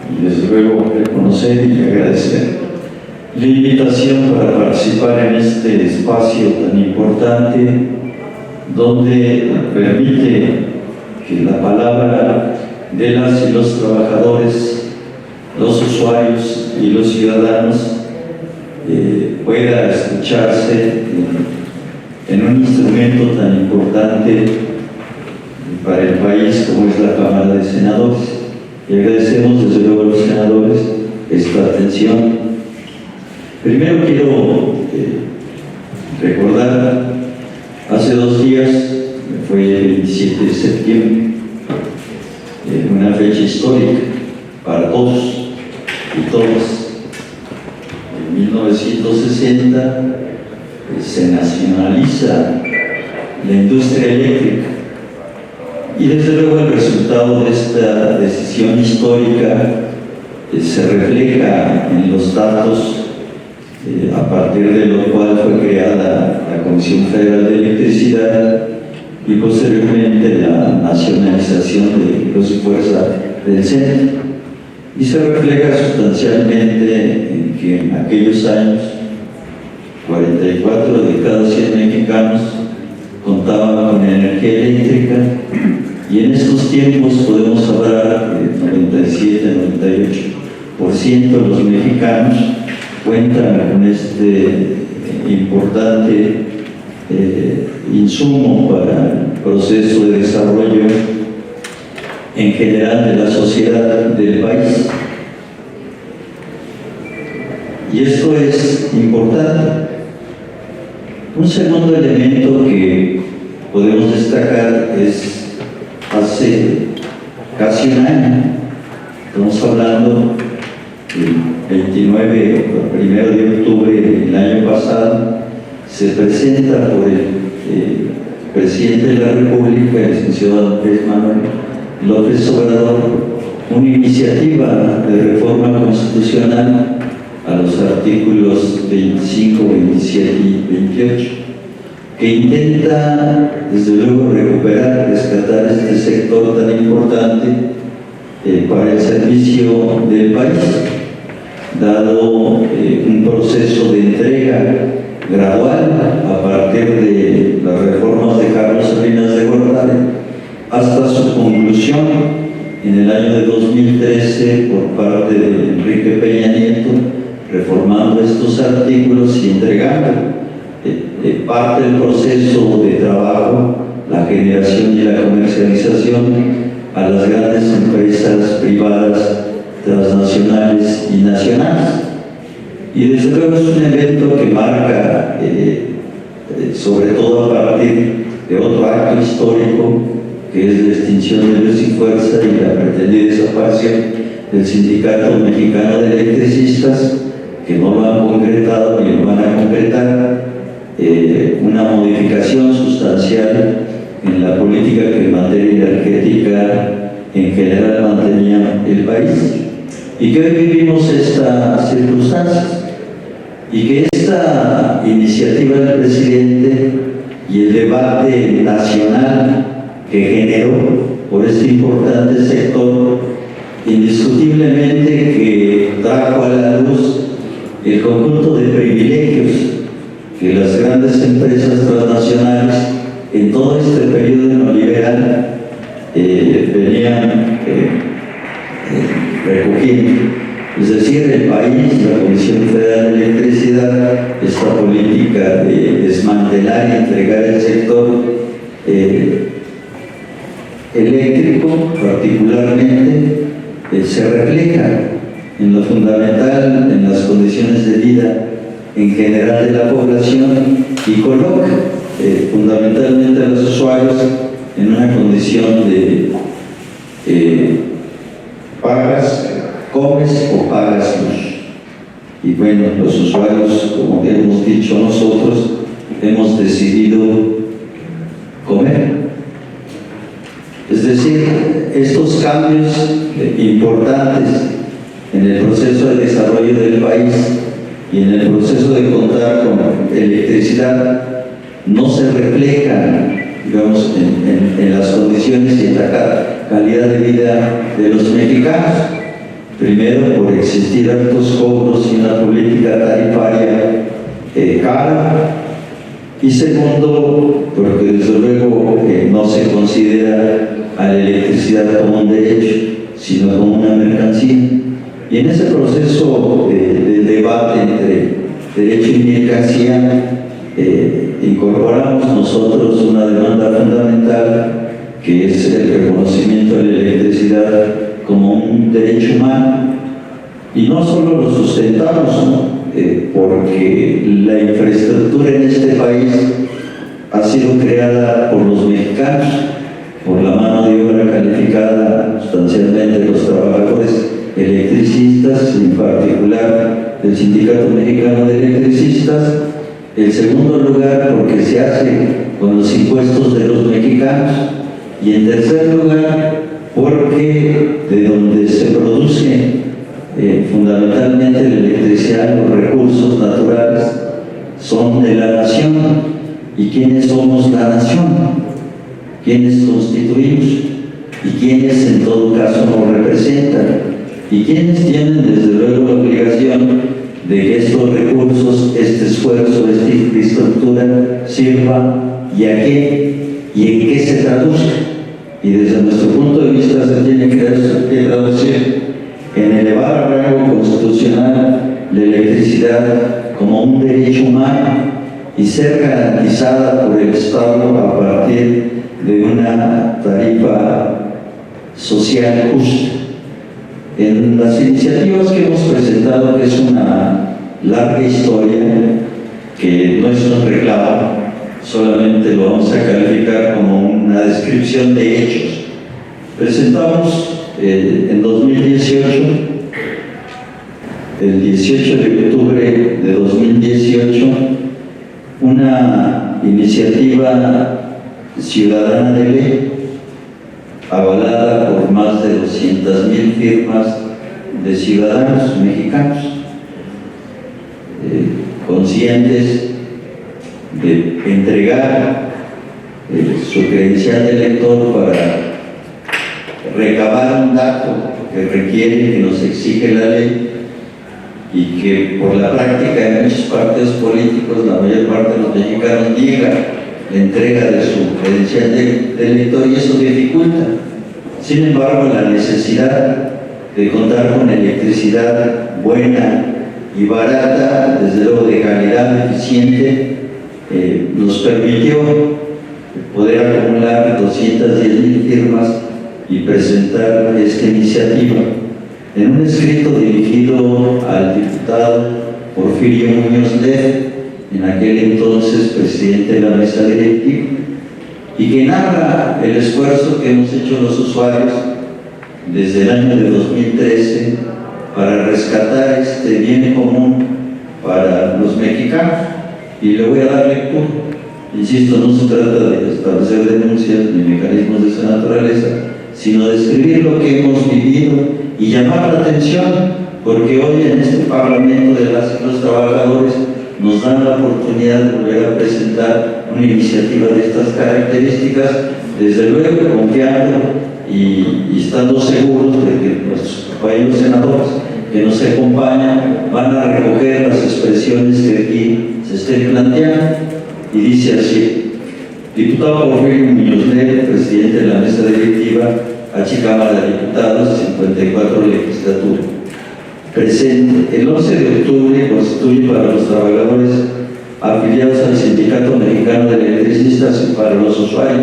Y desde luego reconocer y agradecer la invitación para participar en este espacio tan importante, donde permite que la palabra de las y los trabajadores, los usuarios y los ciudadanos pueda escucharse en un instrumento tan importante para el país como es la Cámara de Senadores. Y agradecemos desde luego a los senadores esta atención. Primero quiero recordar, hace 2 días, fue el 27 de septiembre, una fecha histórica para todos y todas. En 1960 se nacionaliza la industria eléctrica y desde luego el resultado de esta decisión histórica se refleja en los datos a partir de lo cual fue creada la Comisión Federal de Electricidad y posteriormente la nacionalización de Luz y Fuerza del Centro. Y se refleja sustancialmente en que en aquellos años 44 de cada 100 mexicanos contaba con energía eléctrica, y en estos tiempos podemos hablar de 97-98% de los mexicanos cuentan con este importante insumo para el proceso de desarrollo en general de la sociedad del país. Y esto es importante. Un segundo elemento que podemos destacar es hace casi un año, estamos hablando del 1 de octubre del año pasado, se presenta por el presidente de la República, el licenciado Andrés Manuel López Obrador, una iniciativa de reforma constitucional a los artículos 25, 27 y 28, que intenta, desde luego, recuperar, rescatar este sector tan importante para el servicio del país, dado un proceso de entrega gradual a partir de las reformas de Carlos Salinas de Gortari hasta su conclusión en el año de 2013 por parte de Enrique Peña Nieto, reformando estos artículos y entregando parte del proceso de trabajo, la generación y la comercialización a las grandes empresas privadas, transnacionales y nacionales. Y desde luego es un evento que marca, sobre todo a partir de otro acto histórico, que es la extinción de Luz y Fuerza y la pretendida desaparición del Sindicato Mexicano de Electricistas, que no lo han concretado ni lo van a concretar, una modificación sustancial en la política que en materia energética en general mantenía el país, y que hoy vivimos estas circunstancias, y que esta iniciativa del presidente y el debate nacional que generó por este importante sector, indiscutiblemente que trajo a la luz el conjunto de privilegios que las grandes empresas transnacionales en todo este periodo neoliberal venían recogiendo. Es decir, el país, la Comisión Federal de Electricidad, esta política de desmantelar y entregar el sector eléctrico particularmente, se refleja en lo fundamental, en las condiciones de vida en general de la población, y coloca fundamentalmente a los usuarios en una condición de pagas, comes o pagas luz. Y bueno, los usuarios, como hemos dicho nosotros, hemos decidido comer. Es decir, estos cambios importantes en el proceso de desarrollo del país y en el proceso de contar con electricidad no se reflejan, digamos, en las condiciones y en la calidad de vida de los mexicanos. Primero, por existir altos cobros y una política tarifaria cara, y segundo, porque desde luego no se considera a la electricidad como un derecho, sino como una mercancía. Y en ese proceso de debate entre derecho y mercancía, incorporamos nosotros una demanda fundamental, que es el reconocimiento de la electricidad como un derecho humano. Y no solo lo sustentamos, ¿no? Porque la infraestructura en este país ha sido creada por los mexicanos, por la mano de obra calificada, sustancialmente los trabajadores electricistas, en particular el Sindicato Mexicano de Electricistas. En segundo lugar, porque se hace con los impuestos de los mexicanos. Y en tercer lugar, porque de donde se produce fundamentalmente la electricidad, los recursos naturales son de la nación. ¿Y quiénes somos la nación? ¿Quiénes constituimos? ¿Y quiénes en todo caso nos representan? ¿Y quiénes tienen desde luego la obligación de que estos recursos, este esfuerzo, esta infraestructura sirva y a qué? y en qué se traduce. Y desde nuestro punto de vista se tiene que traducir en elevar al rango constitucional la electricidad como un derecho humano y ser garantizada por el Estado a partir de una tarifa social justa. En las iniciativas que hemos presentado, que es una larga historia, que no es un reclamo, solamente lo vamos a calificar como una descripción de hechos. Presentamos en 2018, el 18 de octubre de 2018, una iniciativa ciudadana de ley avalada por más de 200,000 firmas de ciudadanos mexicanos conscientes de entregar su credencial de elector para recabar un dato que requiere, que nos exige la ley, y que por la práctica en muchos partidos políticos, la mayor parte de los mexicanos niega la entrega de su credencial de elector, y eso dificulta. Sin embargo, la necesidad de contar con electricidad buena y barata, desde luego de calidad eficiente, nos permitió poder acumular 210,000 firmas y presentar esta iniciativa. En un escrito dirigido al diputado Porfirio Muñoz Ledo, en aquel entonces presidente de la mesa directiva, y que narra el esfuerzo que hemos hecho los usuarios desde el año de 2013 para rescatar este bien común para los mexicanos. Y le voy a dar lectura. Insisto, no se trata de establecer denuncias ni mecanismos de esa naturaleza, sino de describir lo que hemos vivido y llamar la atención, porque hoy en este Parlamento de las y los trabajadores nos dan la oportunidad de volver a presentar una iniciativa de estas características, desde luego confiando y estando seguros de que nuestros compañeros senadores que nos acompañan van a recoger las expresiones que aquí se estén planteando. Y dice así: diputado Porfirio Muñoz Ledo, presidente de la mesa directiva, H. Cámara de Diputados, 54 legislatura. Presente, el 11 de octubre constituye para los trabajadores afiliados al Sindicato Mexicano de Electricistas y para los usuarios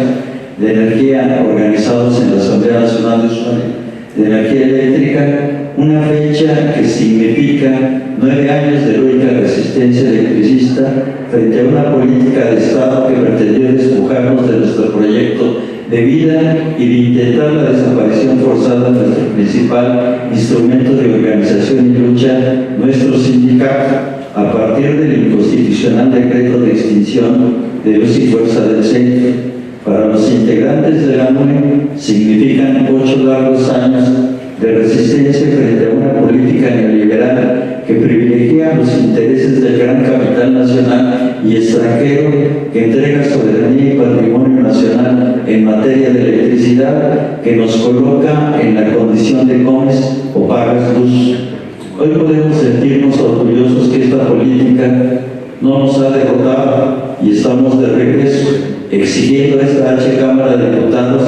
de energía organizados en la Asamblea Nacional de Usuarios de Energía Eléctrica una fecha que significa 9 años de heroica resistencia electricista frente a una política de Estado que pretendió despojarnos de nuestro proyecto de vida y de intentar la desaparición forzada de nuestro principal instrumento de organización y lucha, nuestro sindicato, a partir del inconstitucional decreto de extinción de Luz y Fuerza del Centro. Para los integrantes de la NUE significan 8 largos años de resistencia frente a una política neoliberal que privilegia los intereses del gran capital nacional y extranjero, que entrega soberanía y patrimonio nacional en materia de electricidad, que nos coloca en la condición de comes o pagas luz. Hoy podemos sentirnos orgullosos que esta política no nos ha derrotado y estamos de regreso, exigiendo a esta H. Cámara de Diputados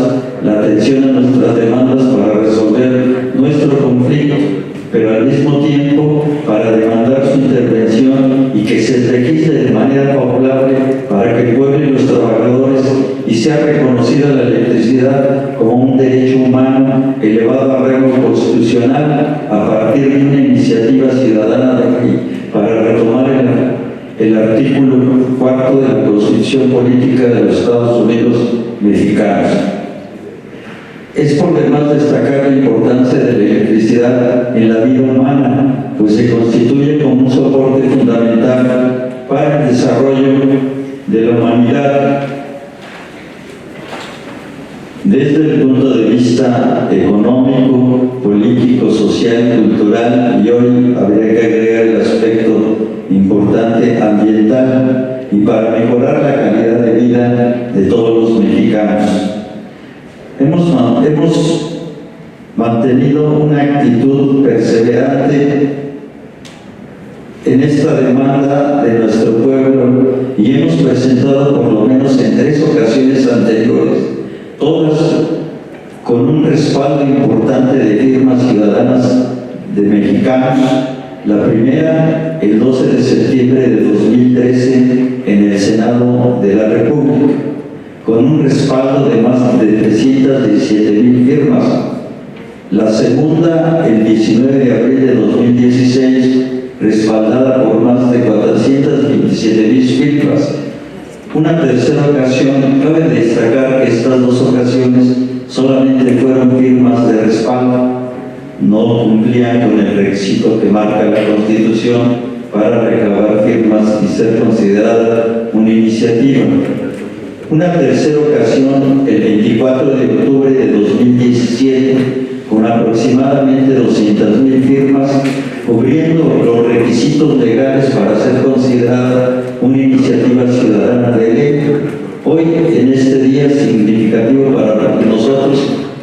la atención a nuestras demandas para resolver nuestro conflicto, pero al mismo tiempo para demandar su intervención y que se legisle de manera favorable para que el pueblo y los trabajadores y sea reconocida la electricidad como un derecho humano elevado a rango constitucional a partir de una iniciativa ciudadana de ley para retomar el artículo 4 de la Constitución Política de los Estados Unidos Mexicanos. Es por demás destacar la importancia de la electricidad en la vida humana, pues se constituye como un soporte fundamental para el desarrollo de la humanidad desde el punto de vista económico, político, social, cultural, y hoy habría que agregar el aspecto importante ambiental, y para mejorar la calidad de vida de todos los mexicanos. Hemos mantenido una actitud perseverante en esta demanda de nuestro pueblo y hemos presentado por lo menos en 3 ocasiones anteriores, todas con un respaldo importante de firmas ciudadanas de mexicanos. La primera, el 12 de septiembre de 2013, en el Senado de la República, con un respaldo de más de 317,000 firmas. La segunda, el 19 de abril de 2016, respaldada por más de 427,000 firmas. Una tercera ocasión, cabe destacar que estas 2 ocasiones solamente fueron firmas de respaldo, no cumplían con el requisito que marca la Constitución para recabar firmas y ser considerada una iniciativa. Una tercera ocasión, el 24 de octubre de 2017, con aproximadamente 200,000 firmas, cubriendo los requisitos legales para ser considerada una iniciativa ciudadana de ley. Hoy, en este día significativo para nosotros,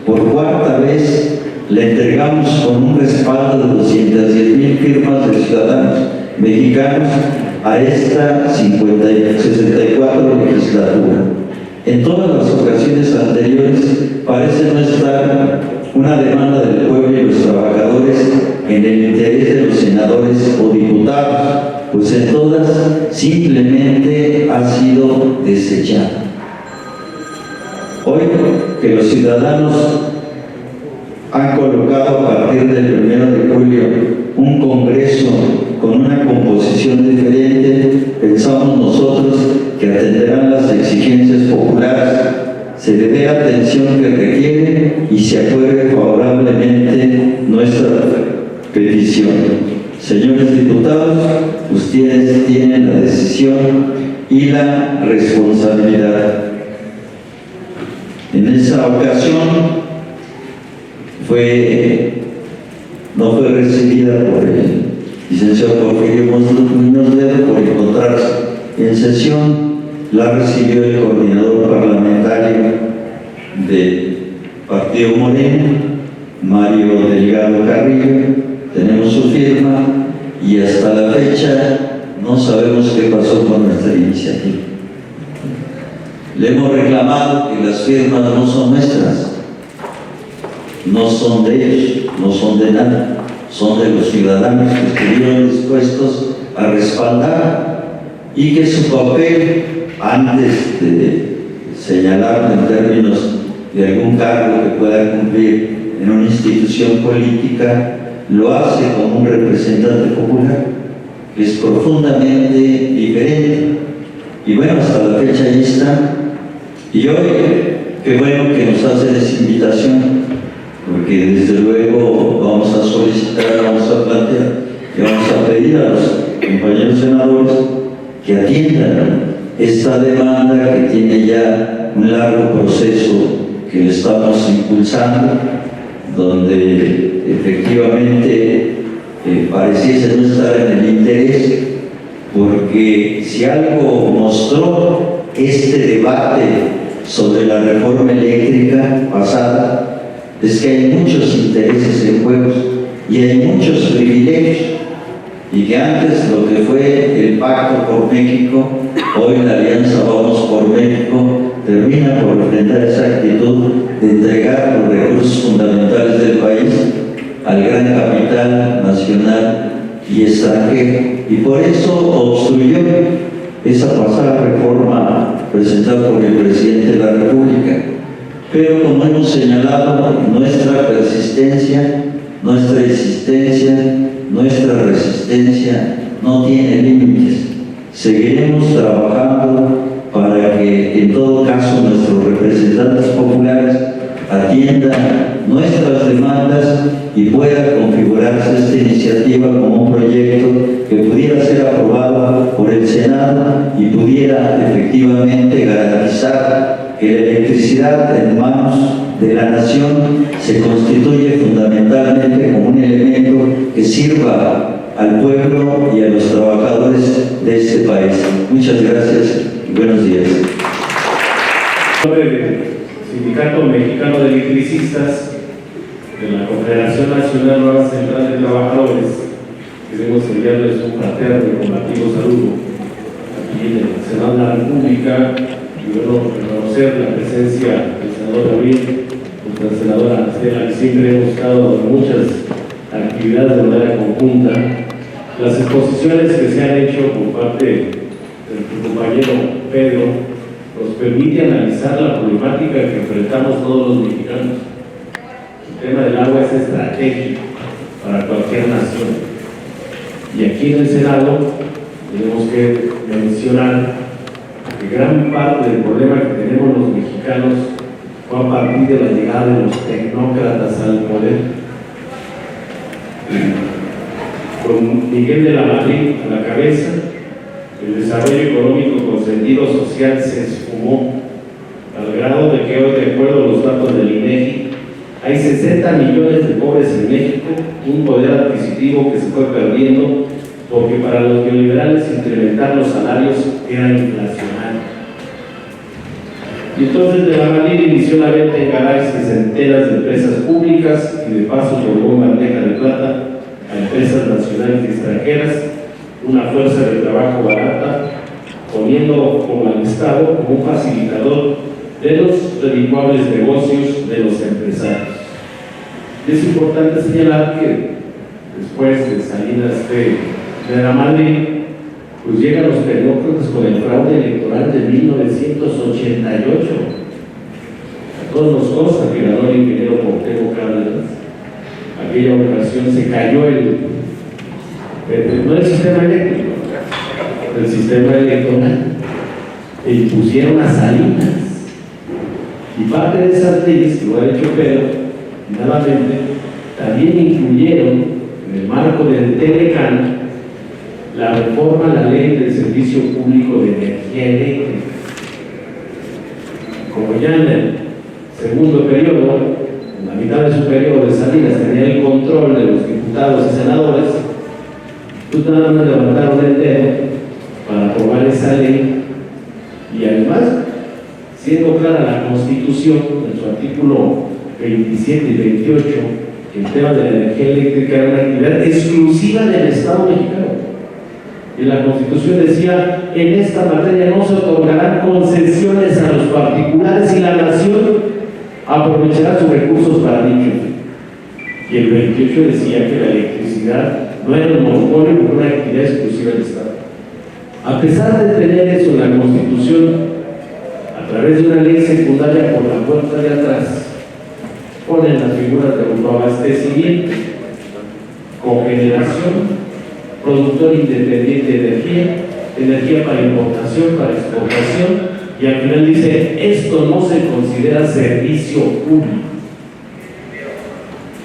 por 4ª vez le entregamos con un respaldo de 210,000 firmas de ciudadanos mexicanos a esta 64 legislatura. En todas las ocasiones anteriores parece no estar una demanda del pueblo y los trabajadores en el interés de los senadores o diputados, pues en todas simplemente ha sido desechada. Hoy que los ciudadanos han colocado a partir del 1 de julio un Congreso con una composición diferente, pensamos nosotros que atenderán las exigencias populares, se le dé la atención que requiere y se apruebe favorablemente nuestra petición. Señores diputados, ustedes tienen la decisión y la responsabilidad. En esa ocasión no fue recibida por el licenciado Porfirio Muñoz Ledo por encontrarse en sesión. La recibió el coordinador parlamentario del Partido Moreno, Mario Delgado Carrillo. Tenemos su firma y hasta la fecha no sabemos qué pasó con nuestra iniciativa. Le hemos reclamado que las firmas no son nuestras, no son de ellos, no son de nadie, son de los ciudadanos que estuvieron dispuestos a respaldar, y que su papel, antes de señalarlo en términos de algún cargo que pueda cumplir en una institución política, lo hace como un representante popular, que es profundamente diferente. Y bueno, hasta la fecha ahí está. Y hoy, qué bueno que nos hacen esa invitación, porque desde luego vamos a solicitar, vamos a plantear y vamos a pedir a los compañeros senadores que atiendan esta demanda que tiene ya un largo proceso que le estamos impulsando, donde efectivamente pareciese no estar en el interés, porque si algo mostró este debate sobre la reforma eléctrica pasada, es que hay muchos intereses en juego y hay muchos privilegios, y que antes lo que fue el Pacto por México, hoy la Alianza Vamos por México, termina por enfrentar esa actitud de entregar los recursos fundamentales del país al gran capital nacional y extranjero, y por eso obstruyó esa pasada reforma presentada por el presidente de la República. Pero como hemos señalado, nuestra persistencia, nuestra existencia, nuestra resistencia no tiene límites. Seguiremos trabajando para que en todo caso nuestros representantes populares atiendan nuestras demandas y pueda configurarse esta iniciativa como un proyecto que pudiera ser aprobado por el Senado y pudiera efectivamente garantizar que la electricidad en manos de la nación se constituye fundamentalmente como un elemento que sirva al pueblo y a los trabajadores de este país. Muchas gracias y buenos días. Sindicato Mexicano de Electricistas, de la Confederación Nacional Nueva Central de Trabajadores, queremos enviarles un fraterno y combativo saludo aquí en el Senado de la República, y bueno, reconocer la presencia del senador Gabriel, nuestra senadora Estela, que siempre hemos estado en muchas actividades de manera conjunta. Las exposiciones que se han hecho por parte del compañero Pedro nos permite analizar la problemática que enfrentamos todos los mexicanos. El tema del agua es estratégico para cualquier nación. Y aquí en el Senado tenemos que mencionar que gran parte del problema que tenemos los mexicanos fue a partir de la llegada de los tecnócratas al poder. Con Miguel de la Madrid a la cabeza, el desarrollo económico con sentido social se esfumó al grado de que hoy, de acuerdo a los datos del INEGI, hay 60 millones de pobres en México, un poder adquisitivo que se fue perdiendo porque para los neoliberales incrementar los salarios era inflacionario. Y entonces de la Madrid inició la venta en garajes de centenas de empresas públicas y de paso colgó en bandeja de plata a empresas nacionales y extranjeras, una fuerza de trabajo barata, poniendo como al Estado como un facilitador de los redituables negocios de los empresarios. Es importante señalar que después de Salinas de la Madrid, pues llegan los tecnócratas con el fraude electoral de 1988. A todos nos consta que ganó el ingeniero Cuauhtémoc Cárdenas. Aquella ocasión se cayó no el sistema eléctrico, el sistema electoral, e impusieron a Salinas. Y parte de esas leyes que lo ha hecho Pedro, finalmente, también incluyeron en el marco del Telecán la reforma a la ley del servicio público de energía eléctrica. Como ya en el segundo periodo, en la mitad de su periodo de Salinas tenía el control de los diputados y senadores, pues nada más levantaron el dedo para aprobar esa ley y además, siendo clara la Constitución en su artículo 27 y 28, que el tema de la energía eléctrica era una actividad exclusiva del Estado mexicano. Y la Constitución decía, en esta materia no se otorgarán concesiones a los particulares y la nación aprovechará sus recursos para dicho fin. Y el 28 decía que la electricidad no era un monopolio, pero una actividad exclusiva del Estado. A pesar de tener eso en la Constitución, a través de una ley secundaria por la puerta de atrás, ponen las figuras de autoabastecimiento, cogeneración, productor independiente de energía para importación, para exportación, y al final dice, esto no se considera servicio público.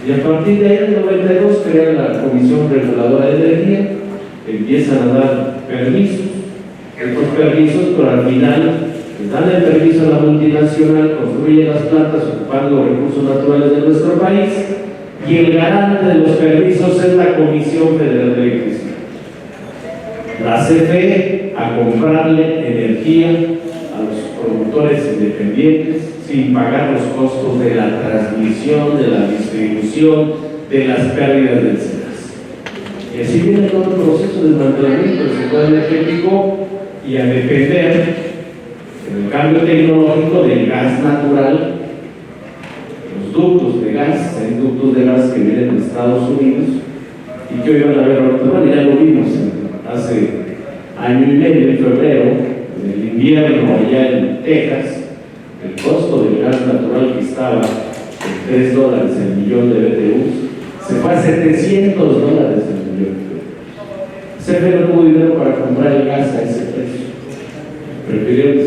Y a partir de ahí, en el 92, crean la Comisión Reguladora de Energía, empiezan a dar permisos, estos permisos, pero al final les dan el permiso a la multinacional, construyen las plantas ocupando los recursos naturales de nuestro país, y el garante de los permisos es la Comisión Federal de Electricidad. La CFE a comprarle energía a los productores independientes sin pagar los costos de la transmisión, de la distribución, de las pérdidas del SENAS. Y así viene todo el proceso de desmantelamiento del sector energético y a depender en el cambio tecnológico del gas natural. Los ductos de gas, hay ductos de gas que vienen de Estados Unidos y que hoy van a ver ahorita, bueno, ya lo vimos hace año y medio, en febrero, en el invierno allá en Texas, el costo del gas natural que estaba en $3 el millón de BTUs, se fue a $700 el millón. CFE no tuvo dinero para comprar el gas a ese precio. Prefirieron que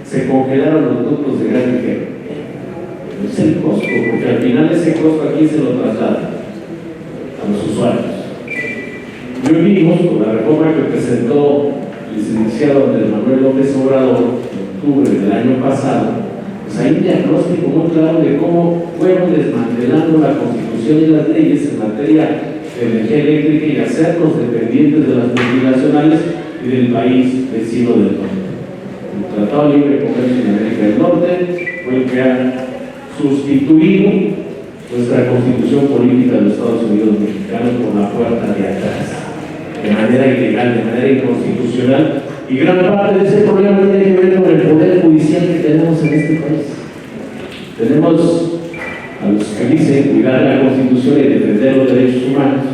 se congelaron los ductos de gas ligero. Es el costo, porque al final ese costo aquí se lo traslada a los usuarios. Y hoy vimos con la reforma que presentó el licenciado Andrés Manuel López Obrador en octubre del año pasado, pues hay un diagnóstico muy claro de cómo fueron desmantelando la Constitución y las leyes en materia de energía eléctrica y hacernos dependientes de las multinacionales y del país vecino del norte. El Tratado de Libre Comercio en América del Norte fue el que ha sustituido nuestra Constitución Política de los Estados Unidos Mexicanos por la puerta de atrás, de manera ilegal, de manera inconstitucional, Y gran parte de ese problema tiene que ver con el poder judicial que tenemos en este país. Tenemos a los que dicen cuidar la Constitución y defender los derechos humanos.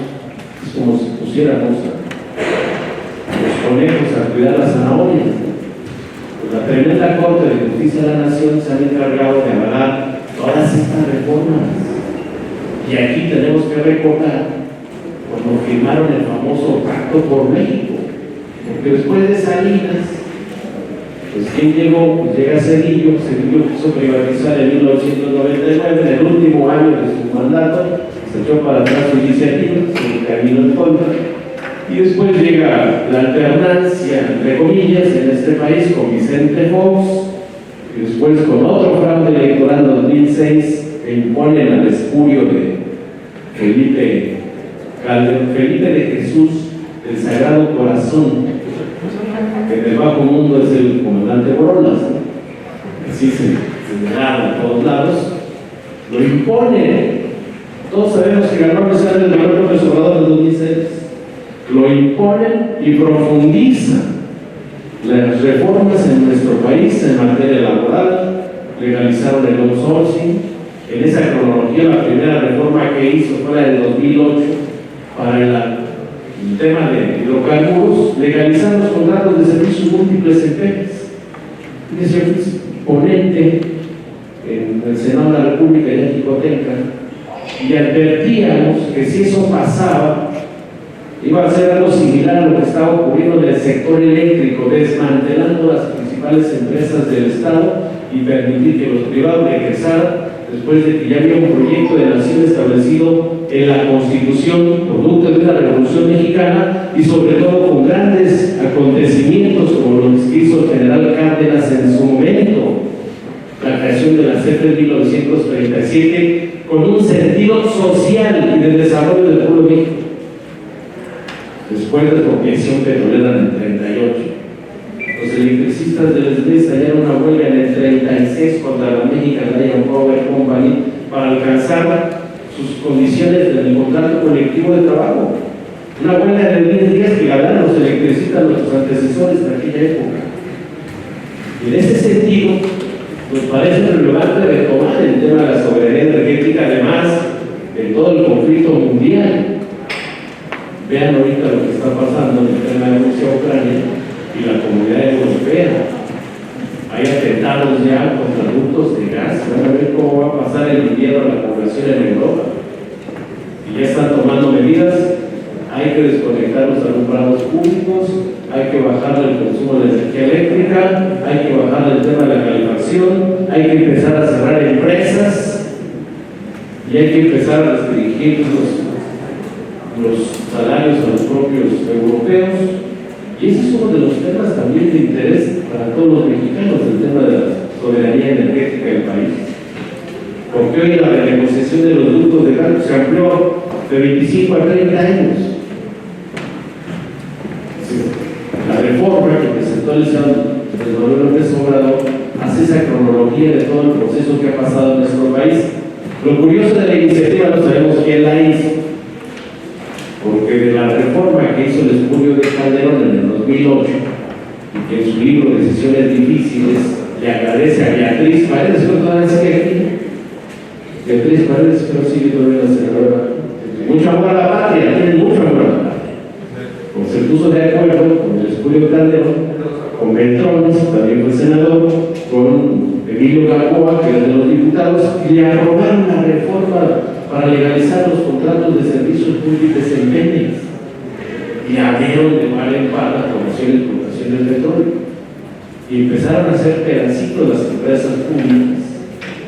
Es como si pusiéramos a los conejos a cuidar la zanahoria. Pues la tremenda Corte de Justicia de la Nación se ha encargado de avalar todas estas reformas. Y aquí tenemos que recordar cuando firmaron el famoso Pacto por México. Porque después de Salinas, pues ¿quién llegó? Pues llega Cedillo quiso privatizar en 1999, en el último año de su mandato, se echó para atrás su iniciativa, se caminó en contra, y después llega la alternancia, entre comillas, en este país con Vicente Fox, y después con otro fraude electoral en 2006, que imponen al espurio de Felipe de Jesús, el Sagrado Corazón, que en el bajo mundo es el comandante Borolas, ¿no? Así se señala a todos lados, lo impone. Todos sabemos que ganó a pesar del Manuel López Obrador en 2006. Lo imponen y profundizan las reformas en nuestro país en materia laboral, legalizaron el outsourcing. En esa cronología, la primera reforma que hizo fue la del 2008 para el tema de hidrocarburos, legalizar los contratos de servicios múltiples en Pemex. Fíjese, ponente en el Senado de la República y en Jicotenca, y advertíamos que si eso pasaba, iba a ser algo similar a lo que estaba ocurriendo en el sector eléctrico, desmantelando las principales empresas del Estado y permitir que los privados regresaran después de que ya había un proyecto de nación establecido en la Constitución, producto de la Revolución Mexicana, y sobre todo con grandes acontecimientos como los que hizo el general Cárdenas en su momento, la creación de la CFE en 1937, con un sentido social y de desarrollo del pueblo de México. Después de la expropiación petrolera en el 38, los electricistas del SDE estallaron una huelga en el 36 contra la American Iron Power Company para alcanzar sus condiciones en el contrato colectivo de trabajo. Una huelga de 10 días que ganaron los electricistas, nuestros antecesores en aquella época. Y en ese sentido, nos parece relevante retomar el tema de la soberanía energética, además de todo el conflicto mundial. Vean ahorita lo que está pasando en el tema de Rusia-Ucrania y la comunidad europea. Hay atentados ya contra ductos de gas. Van a ver cómo va a pasar el invierno a la población en Europa. Y ya están tomando medidas. Hay que desconectar los alumbrados públicos, hay que bajar el consumo de energía eléctrica, hay que bajar el tema de la calefacción, hay que empezar a cerrar empresas y hay que empezar a restringir los salarios a los propios europeos. Y ese es uno de los temas también de interés para todos los mexicanos, el tema de la soberanía energética del país. Porque hoy la renegociación de los ductos de gas se amplió de 25 a 30 años. La reforma que presentó el senador Manuel López Obrador hace esa cronología de todo el proceso que ha pasado en nuestro país. Lo curioso de la iniciativa no sabemos quién la hizo, porque de la reforma que hizo el espurio de Calderón en el 2008, y que en su libro Decisiones Difíciles le agradece a Beatriz Paredes, ¿cuánto van a decir aquí? Beatriz Paredes, pero sí, todavía la senadora. Mucho amor a la patria, tienen mucho amor a la patria. Pues se puso de acuerdo con el espurio Calderón, con Beltrones, también fue senador, con Emilio Gamboa, que era de los diputados, y le aprobaron la reforma para legalizar los contratos de servicios públicos en Pemex. Y abrieron de par en par la promoción y explotación del petróleo. Y empezaron a hacer pedacitos las empresas públicas,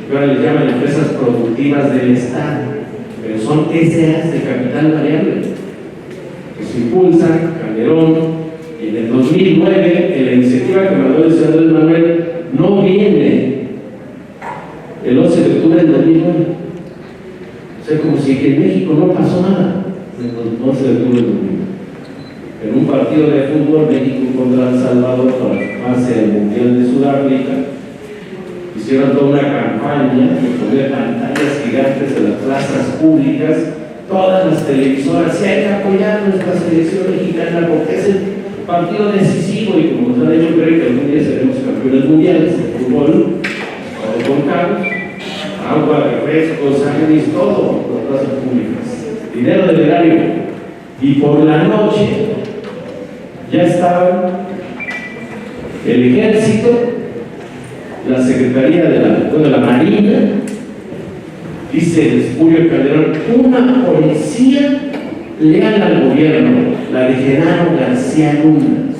que ahora les llaman empresas productivas del Estado, pero son SAs de capital variable, que se impulsan, Calderón. Y en el 2009, en la iniciativa que mandó el senador Manuel, no viene el 11 de octubre del 2009. O sea, como si que en México no pasó nada en el 11 de octubre del 2009. En un partido de fútbol, México contra El Salvador, para pase al Mundial de Sudáfrica, hicieron toda una campaña de poner pantallas gigantes en las plazas públicas, todas las televisoras, sí hay que apoyar nuestra selección mexicana porque es partido decisivo, y como nos han hecho creer que algún día seremos campeones mundiales de fútbol, todo con carros, agua, refrescos, sándwiches, todo, las plazas públicas, dinero del erario. Y por la noche ya estaban el ejército, la Secretaría de la Marina, dice Espurio Calderón, una policía leal al gobierno, la de Genaro García Luna,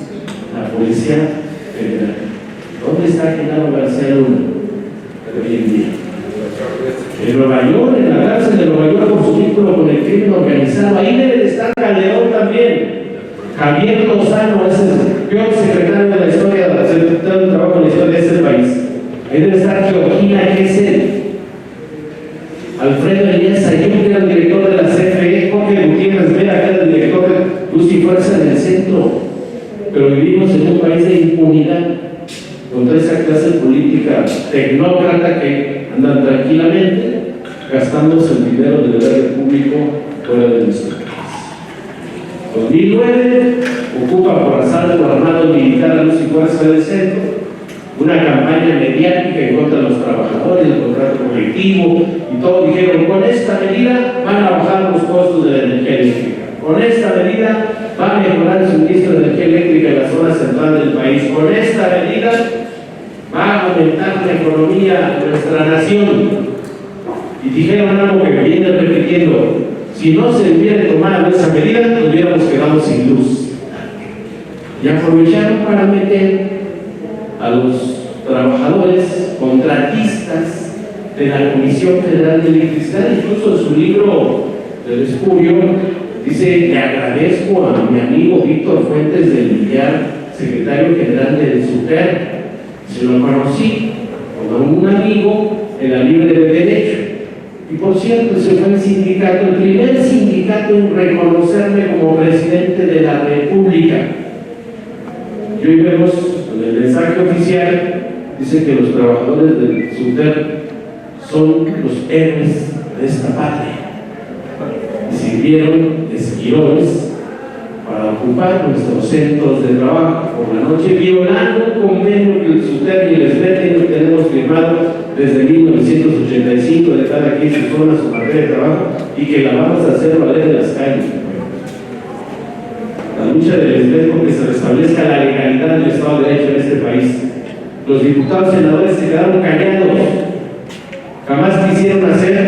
la policía federal. ¿Dónde está Genaro García Luna hoy en día? En Nueva York, en la cárcel de Nueva York, por su vínculo con el crimen organizado. Ahí debe de estar Calderón también. Javier Lozano es el peor secretario de la historia, secretario de Trabajo en la historia de este país. Ahí debe estar Georgina Gesell, Alfredo Elías Ayun, que era el director de la CFE, Jorge Gutiérrez Vera, que era el director de Luz y Fuerza del Centro. Pero vivimos en un país de impunidad, contra esa clase política tecnócrata que andan tranquilamente gastándose el dinero del erario público fuera de nuestro país. 2009 ocupa por asalto armado militar a Luz y Fuerza del Centro, una campaña mediática en contra de los trabajadores, el contrato colectivo y todo. Dijeron, con esta medida van a bajar los costos de la energía eléctrica, con esta medida va a mejorar el suministro de energía eléctrica en la zona central del país, con esta medida va a aumentar la economía de nuestra nación. Y dijeron algo que me vienen repitiendo: si no se hubiera tomado esa medida, nos hubiéramos quedado sin luz. Y aprovecharon para meter a los trabajadores contratistas de la Comisión Federal de Electricidad. Incluso en su libro del Espurio dice: le agradezco a mi amigo Víctor Fuentes del Villar, secretario general del SUTER. Se lo conocí como un amigo en la Libre de Derecho. Y por cierto, ese fue el sindicato, el primer sindicato en reconocerme como presidente de la República. Y hoy vemos en el mensaje oficial, dice que los trabajadores del SUTER son los héroes de esta patria. Y sirvieron de esquiroles para ocupar nuestros centros de trabajo por la noche, violando un convenio que el SUTER y el SBT tenemos firmado desde 1985 de cada 15 zonas su materia de trabajo, y que la vamos a hacer valer en las calles. La lucha del SBT porque se restablezca la legalidad del Estado de Derecho en este país. Los diputados y senadores se quedaron callados, jamás quisieron hacer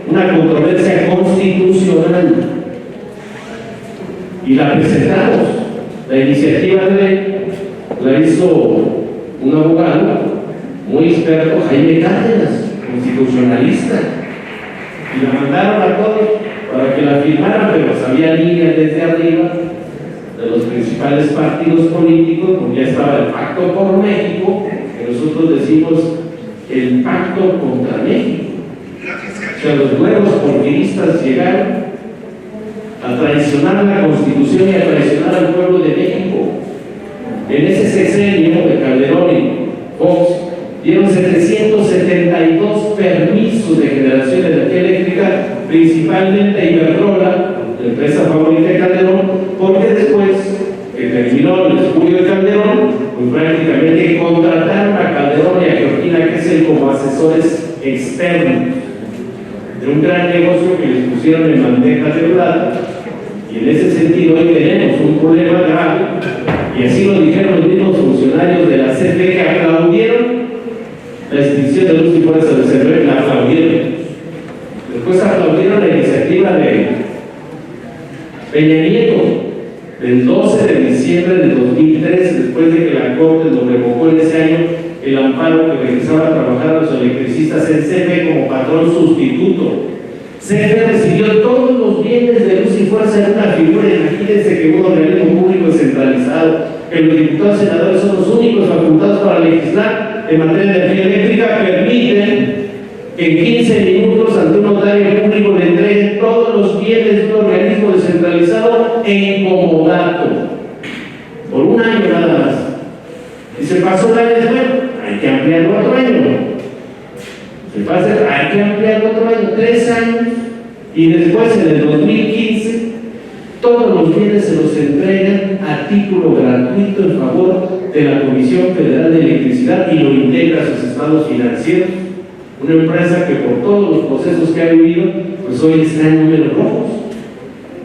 una controversia constitucional. Y la presentamos. La iniciativa de ley la hizo un abogado muy experto, Jaime Cárdenas, constitucionalista, y la mandaron a todos para que la firmaran, pero sabía líneas desde arriba de los principales partidos políticos, porque ya estaba el Pacto por México, que nosotros decimos el Pacto contra México. O sea, los nuevos porfiristas llegaron a traicionar la Constitución y a traicionar al pueblo de México. En ese sexenio de Calderón y Fox dieron 772 permisos de generación de energía eléctrica, principalmente a Iberdrola, la empresa favorita de Calderón, porque después que terminó el estudio de Calderón, pues prácticamente contrataron a Calderón y a Georgina Gesell como asesores externos de un gran negocio que les pusieron en bandejas de plata. Y en ese sentido hoy tenemos un problema grave, y así lo dijeron los mismos funcionarios de la CFE, que aplaudieron la extinción de Luz y Fuerza del Centro, la aplaudieron. Después aplaudieron la iniciativa de Peña Nieto del 12 de diciembre de 2013, después de que la Corte lo revocó en ese año el amparo que regresaba a trabajar a los electricistas en CFE como patrón sustituto. CFE recibió todos los bienes de Luz y Fuerza en una figura. Imagínense que un organismo público centralizado, que los diputados y senadores son los únicos facultados para legislar en materia de energía eléctrica, permiten que en 15 minutos ante un notario público le entreguen todos los bienes de un organismo descentralizado en comodato, por un año nada más. Y se pasó el año después, hay que ampliarlo otro año. Se pasa, hay que ampliarlo otro año, 3 años, y después en el 2015 Todos los bienes se los entregan a título gratuito en favor de la Comisión Federal de Electricidad y lo integra a sus estados financieros. Una empresa que por todos los procesos que ha vivido, pues hoy está en números rojos.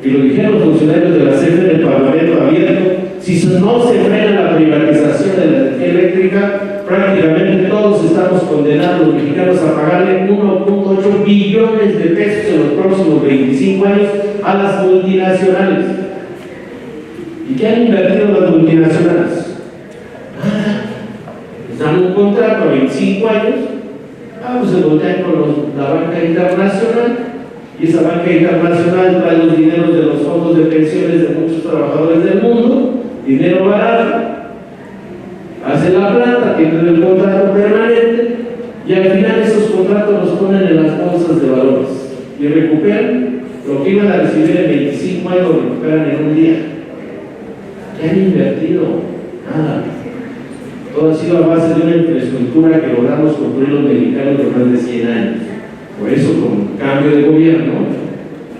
Y lo dijeron los funcionarios de la CFE en el Parlamento abierto: si no se frena la privatización de la energía eléctrica, prácticamente todos estamos condenados los mexicanos a pagarle 1.8 billones de pesos en los próximos 25 años a las multinacionales. ¿Y qué han invertido las multinacionales? Les dan un contrato a 25 años, pues se voltean con la banca internacional, y esa banca internacional trae los dineros de los fondos de pensiones de muchos trabajadores del mundo, dinero barato, hacen la planta, tienen el contrato permanente, y al final esos contratos los ponen en las bolsas de valores y recuperan lo que iban a recibir en 25 años, lo recuperan en un día. ¿Qué han invertido? Nada. Todo ha sido a base de una infraestructura que logramos construir los mexicanos de más de 100 años. Por eso, con el cambio de gobierno,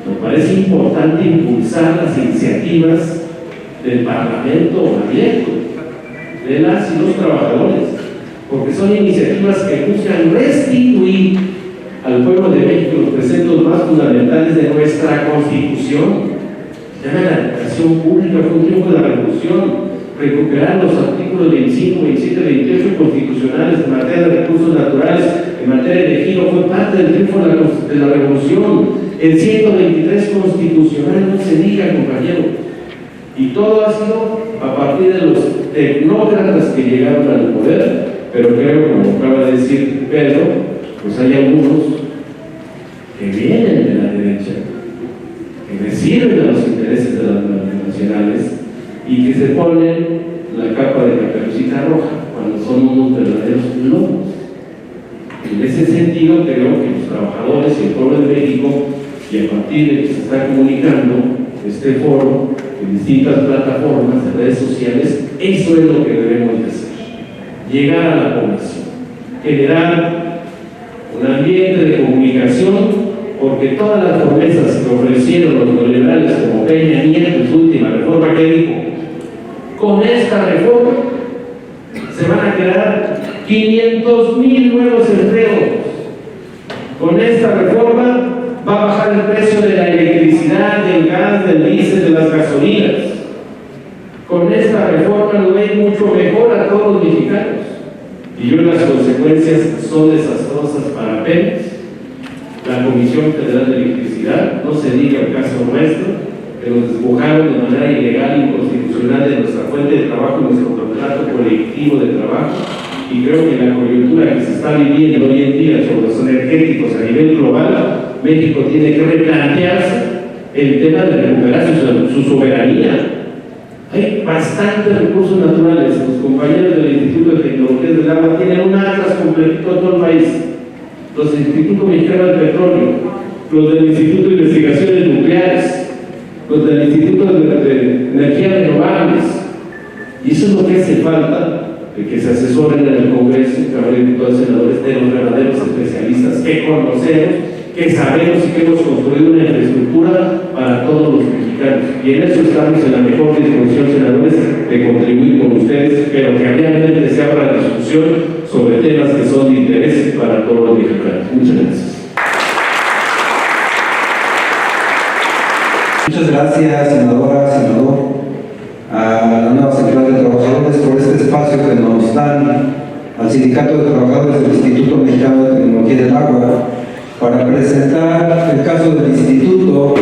nos parece importante impulsar las iniciativas del Parlamento abierto, de las y los trabajadores, porque son iniciativas que buscan restituir al pueblo de México los preceptos más fundamentales de nuestra Constitución. Se llama la educación pública, fue un triunfo de la revolución. Recuperar los artículos 25, 27, 28 constitucionales en materia de recursos naturales, en materia de giro, fue parte del triunfo de la revolución. El 123 constitucional, no se diga, compañero. Y todo ha sido a partir de los tecnócratas que llegaron al poder, pero creo, como acaba de decir Pedro, pues hay algunos que vienen de la derecha, que reciben a los intereses de las multinacionales y que se ponen la capa de Caperucita Roja cuando son unos verdaderos lobos. En ese sentido, creo que los trabajadores y el pueblo de México, y a partir de que se está comunicando este foro en distintas plataformas de redes sociales, eso es lo que debemos de hacer: llegar a la población, generar un ambiente de comunicación, porque todas las promesas que ofrecieron los neoliberales, como Peña Nieto en su última reforma, que dijo: con esta reforma se van a crear 500,000 nuevos empleos, con esta reforma va a bajar el precio de la electricidad, del gas, del diésel, de las gasolinas, con esta reforma nos va a ir mucho mejor a todos los mexicanos. Y las consecuencias son desastrosas para Pemex, la Comisión Federal de Electricidad, no se diga el caso nuestro, que nos despojaron de manera ilegal e inconstitucional de nuestra fuente de trabajo y nuestro contrato colectivo de trabajo. Y creo que en la coyuntura que se está viviendo hoy en día sobre los energéticos a nivel global, México tiene que replantearse el tema de recuperar su soberanía. Hay bastantes recursos naturales. Los compañeros del Instituto de Tecnologías del Agua tienen un atlas completito en todo el país. Los Institutos Mexicanos del Petróleo, los del Instituto de Investigaciones Nucleares, los del Instituto de Energías Renovables. Y eso es lo que hace falta, de que se asesoren en el Congreso, Cámara de Diputados y Senadores, de los verdaderos especialistas que conocemos, que sabemos y que hemos construido una infraestructura para todos los mexicanos. Y en eso estamos en la mejor disposición, senadores, de contribuir con ustedes, pero que realmente se abra la discusión sobre temas que son de interés para todos los mexicanos. Muchas gracias. Muchas gracias, senadora, senador, a la nueva Central de Trabajadores por este espacio que nos dan al Sindicato de Trabajadores del Instituto Mexicano de Tecnología del Agua para presentar el caso del Instituto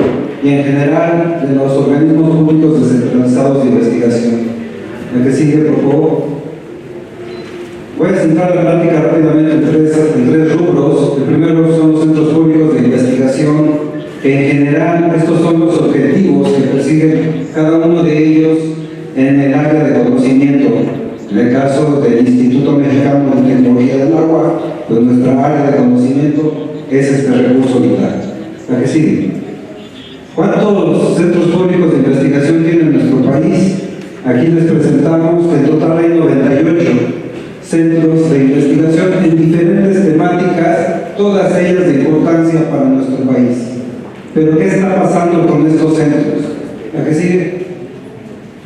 y en general de los organismos públicos descentralizados de investigación. La que sigue, por favor. Voy a centrar la plática rápidamente en tres rubros. El primero son los centros públicos de investigación, que en general estos son los objetivos que persiguen cada uno de ellos en el área de conocimiento. En el caso del Instituto Mexicano de Tecnología del Agua, pues nuestra área de conocimiento es este recurso vital. La que sigue. ¿Cuántos centros públicos de investigación tiene nuestro país? Aquí les presentamos que en total hay 98 centros de investigación en diferentes temáticas, todas ellas de importancia para nuestro país. Pero ¿qué está pasando con estos centros? La que sigue.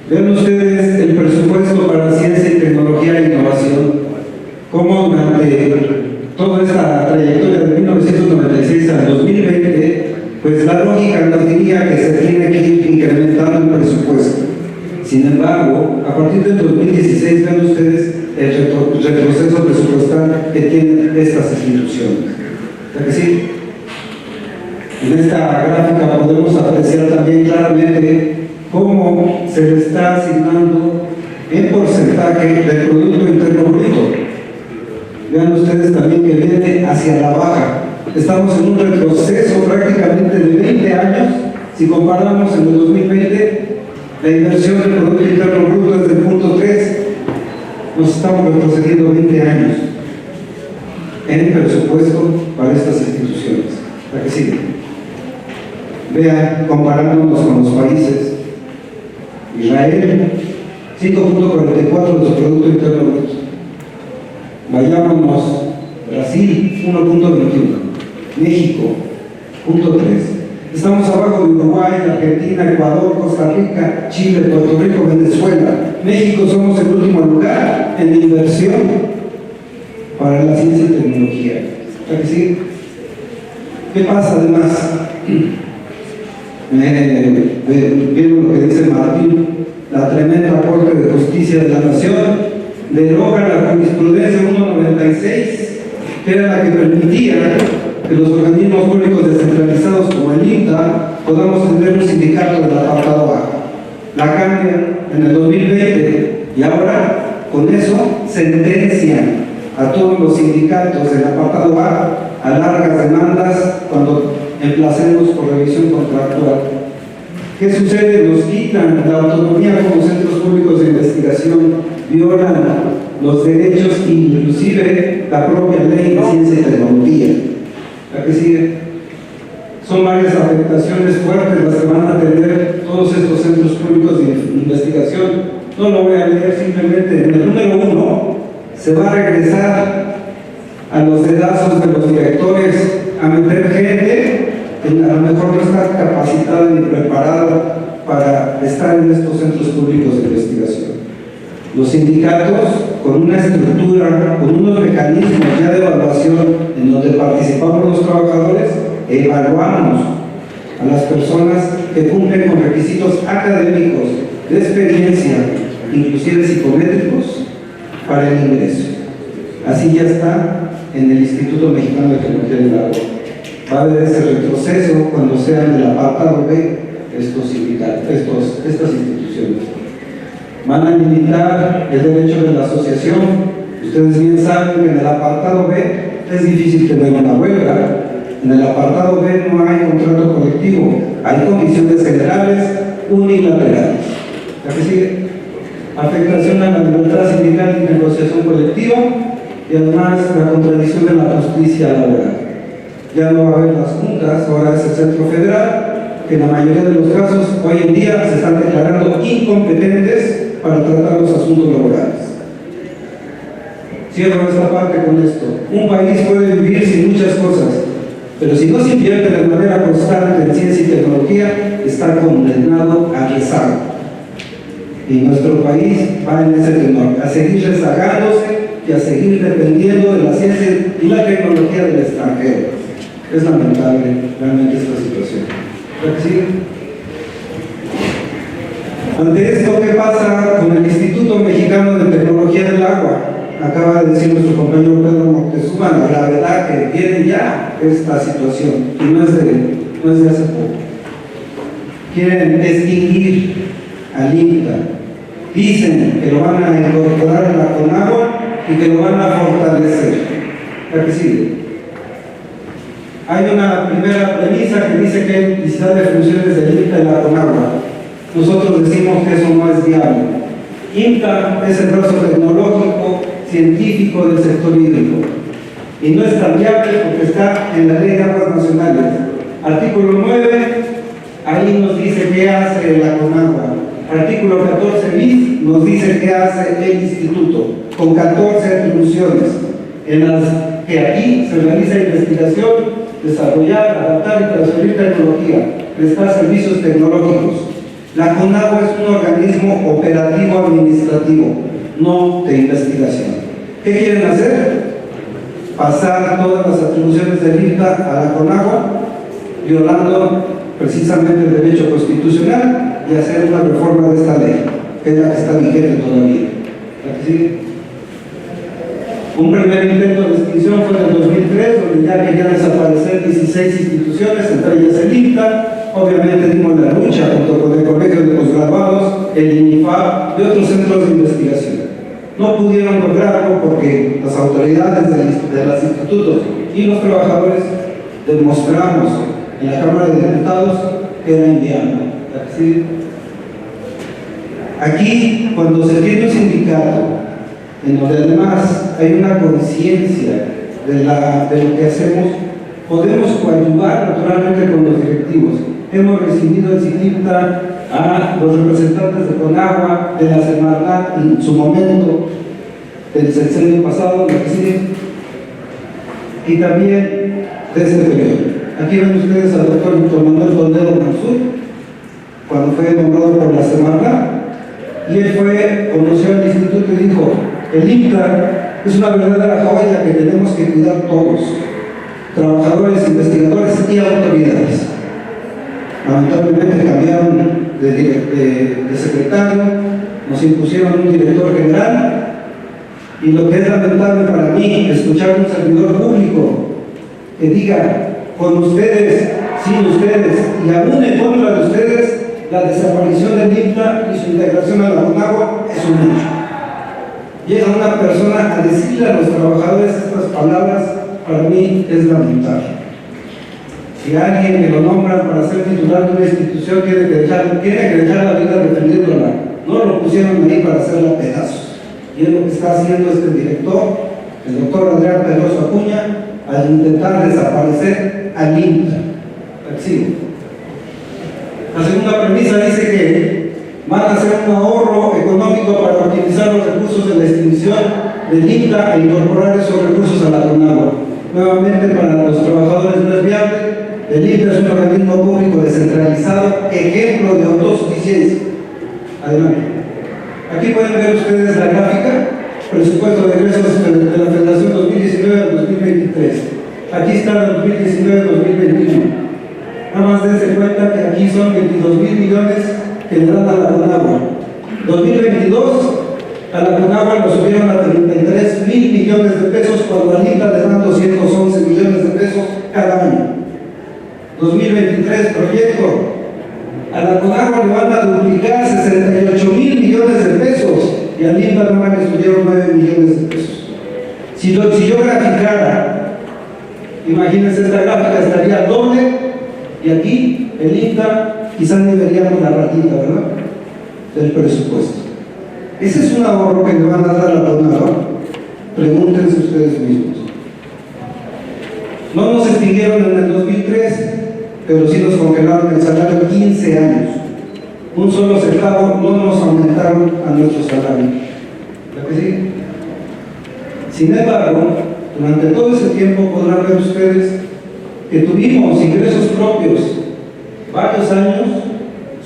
Vean ustedes el presupuesto para ciencia y tecnología e innovación, cómo durante toda esta trayectoria de 1996 al 2020, pues la lógica nos diría que se tiene que ir incrementando el presupuesto. Sin embargo, a partir del 2016, vean ustedes el retroceso presupuestal que tienen estas instituciones. ¿La que sí? En esta gráfica podemos apreciar también claramente cómo se le está asignando en porcentaje del Producto Interno Bruto. Vean ustedes también que viene hacia la baja. Estamos en un retroceso prácticamente de 20 años. Si comparamos en el 2020, la inversión del Producto Interno Bruto es del 0.3. Nos estamos retrocediendo 20 años en el presupuesto para estas instituciones. ¿La que sigue? Vean, comparándonos con los países. Israel, 5.44 de su Producto Interno Bruto. Vayámonos, Brasil, 1.21. México, 0.3. Estamos abajo de Uruguay, Argentina, Ecuador, Costa Rica, Chile, Puerto Rico, Venezuela. México somos el último lugar en inversión para la ciencia y tecnología. ¿Para que sí? ¿Qué pasa además? Vieron lo que dice Martín, la tremenda Corte de Justicia de la Nación deroga la jurisprudencia 196, que era la que permitía que los organismos públicos descentralizados como el INTA podamos tener un sindicato del apartado A. La cambian en el 2020 y ahora con eso sentencian a todos los sindicatos del apartado A largas demandas cuando emplacemos por revisión contractual. ¿Qué sucede? Nos quitan la autonomía como centros públicos de investigación, violan los derechos, inclusive la propia ley de ciencia y tecnología. La que sigue. Son varias afectaciones fuertes las que van a tener todos estos centros públicos de investigación. No lo voy a leer, simplemente en el número 1 se va a regresar a los dedazos de los directores a meter gente que a lo mejor no está capacitada ni preparada para estar en estos centros públicos de investigación. Los sindicatos, con una estructura, con unos mecanismos ya de evaluación en donde participamos los trabajadores, evaluamos a las personas que cumplen con requisitos académicos, de experiencia, inclusive psicométricos, para el ingreso. Así ya está en el Instituto Mexicano de Tecnología del Agua. Va a haber ese retroceso cuando sean del apartado B estas instituciones. Van a limitar el derecho de la asociación. Ustedes bien saben que en el apartado B es difícil tener una huelga. En el apartado B no hay contrato colectivo, hay comisiones generales unilaterales. ¿La que sigue? Afectación a la libertad sindical y negociación colectiva y además la contradicción de la justicia laboral. Ya no va a haber las juntas, ahora es el Centro Federal, que en la mayoría de los casos hoy en día se están declarando incompetentes para tratar los asuntos laborales. Cierro esta parte con esto. Un país puede vivir sin muchas cosas, pero si no se invierte de manera constante en ciencia y tecnología, está condenado a rezago. Y nuestro país va en ese tenor, a seguir rezagándose y a seguir dependiendo de la ciencia y la tecnología del extranjero. Es lamentable realmente esta situación. ¿Sí? Ante esto, ¿qué pasa con el Instituto Mexicano de Tecnología del Agua? Acaba de decir nuestro compañero Pedro Moctezuma, la gravedad que tiene ya esta situación, y no es de hace poco. Quieren extinguir al INTA. Dicen que lo van a incorporar en la CONAGUA y que lo van a fortalecer. ¿A qué sigue? Hay una primera premisa que dice que hay duplicidad de funciones del INTA y la CONAGUA. Nosotros decimos que eso no es viable. INTA es el brazo tecnológico, científico del sector hídrico. Y no es tan viable porque está en la Ley de Aguas Nacionales. Artículo 9, ahí nos dice qué hace la CONAGUA. Artículo 14 bis nos dice qué hace el instituto, con 14 atribuciones, en las que aquí se realiza investigación, desarrollar, adaptar y transferir tecnología, prestar servicios tecnológicos. La CONAGUA es un organismo operativo administrativo, no de investigación. ¿Qué quieren hacer? Pasar todas las atribuciones del INTA a la CONAGUA, violando precisamente el derecho constitucional, y hacer una reforma de esta ley, que es la que está vigente todavía. ¿Sí? Un primer intento de extinción fue en el 2003, donde ya querían desaparecer 16 instituciones, entre ellas el INTA. Obviamente dimos la lucha junto con el Colegio de Posgraduados, el INIFAP y otros centros de investigación. No pudieron lograrlo porque las autoridades de los institutos y los trabajadores demostramos en la Cámara de Diputados que era inviable. ¿Sí? Aquí, cuando se tiene un sindicato en donde además hay una conciencia de lo que hacemos, podemos coadyuvar naturalmente con los directivos. Hemos recibido en Ciclipta a los representantes de CONAGUA, de la Semarnat en su momento, del sexenio pasado, y también de este periodo. Aquí ven ustedes al doctor Víctor Manuel Toledo Mansur, cuando fue nombrado por la Semarnat, y él conoció al instituto y dijo: el INTA es una verdadera joya que tenemos que cuidar todos, trabajadores, investigadores y autoridades. Lamentablemente cambiaron de secretario, nos impusieron un director general, y lo que es lamentable para mí, escuchar a un servidor público que diga: con ustedes, sin ustedes y aún en contra de ustedes, la desaparición del INTA y su integración a la CONAGUA es un hecho. Llega una persona a decirle a los trabajadores estas palabras, para mí es lamentable. Si alguien que lo nombran para ser titular de una institución tiene que dejar la vida defendiéndola, no lo pusieron ahí para hacerla pedazos. Y es lo que está haciendo este director, el doctor Adrián Pedroso Acuña, al intentar desaparecer al INTA. Sí. La segunda premisa dice que van a hacer un ahorro económico para optimizar los recursos de la extinción del INTA e incorporar esos recursos a la CONAGUA. Nuevamente, para los trabajadores no es viable. El INTA es un organismo público descentralizado, ejemplo de autosuficiencia. Adelante. Aquí pueden ver ustedes la gráfica, presupuesto de egresos de la Federación 2019 al 2023. Aquí está el 2019-2021. Nada más dense cuenta que aquí son 22,000 millones que le dan a la CONAGUA. 2022, a la CONAGUA lo subieron a 33,000 millones de pesos, cuando al INTA le dan 211 millones de pesos cada año. 2023, proyecto. A la CONAGUA le van a duplicar 68,000 millones de pesos y al INTA nada más le subieron 9 millones de pesos. Si yo graficara, imagínense, esta gráfica estaría doble. Y aquí, el INTA, quizás ni veríamos la ratita, ¿verdad?, del presupuesto. Ese es un ahorro que le van a dar a la CONAGUA. Pregúntense ustedes mismos. No nos extinguieron en el 2003, pero sí nos congelaron el salario 15 años. Un solo centavo no nos aumentaron a nuestro salario. ¿Verdad que sí? Sin embargo, durante todo ese tiempo podrán ver ustedes que tuvimos ingresos propios. Varios años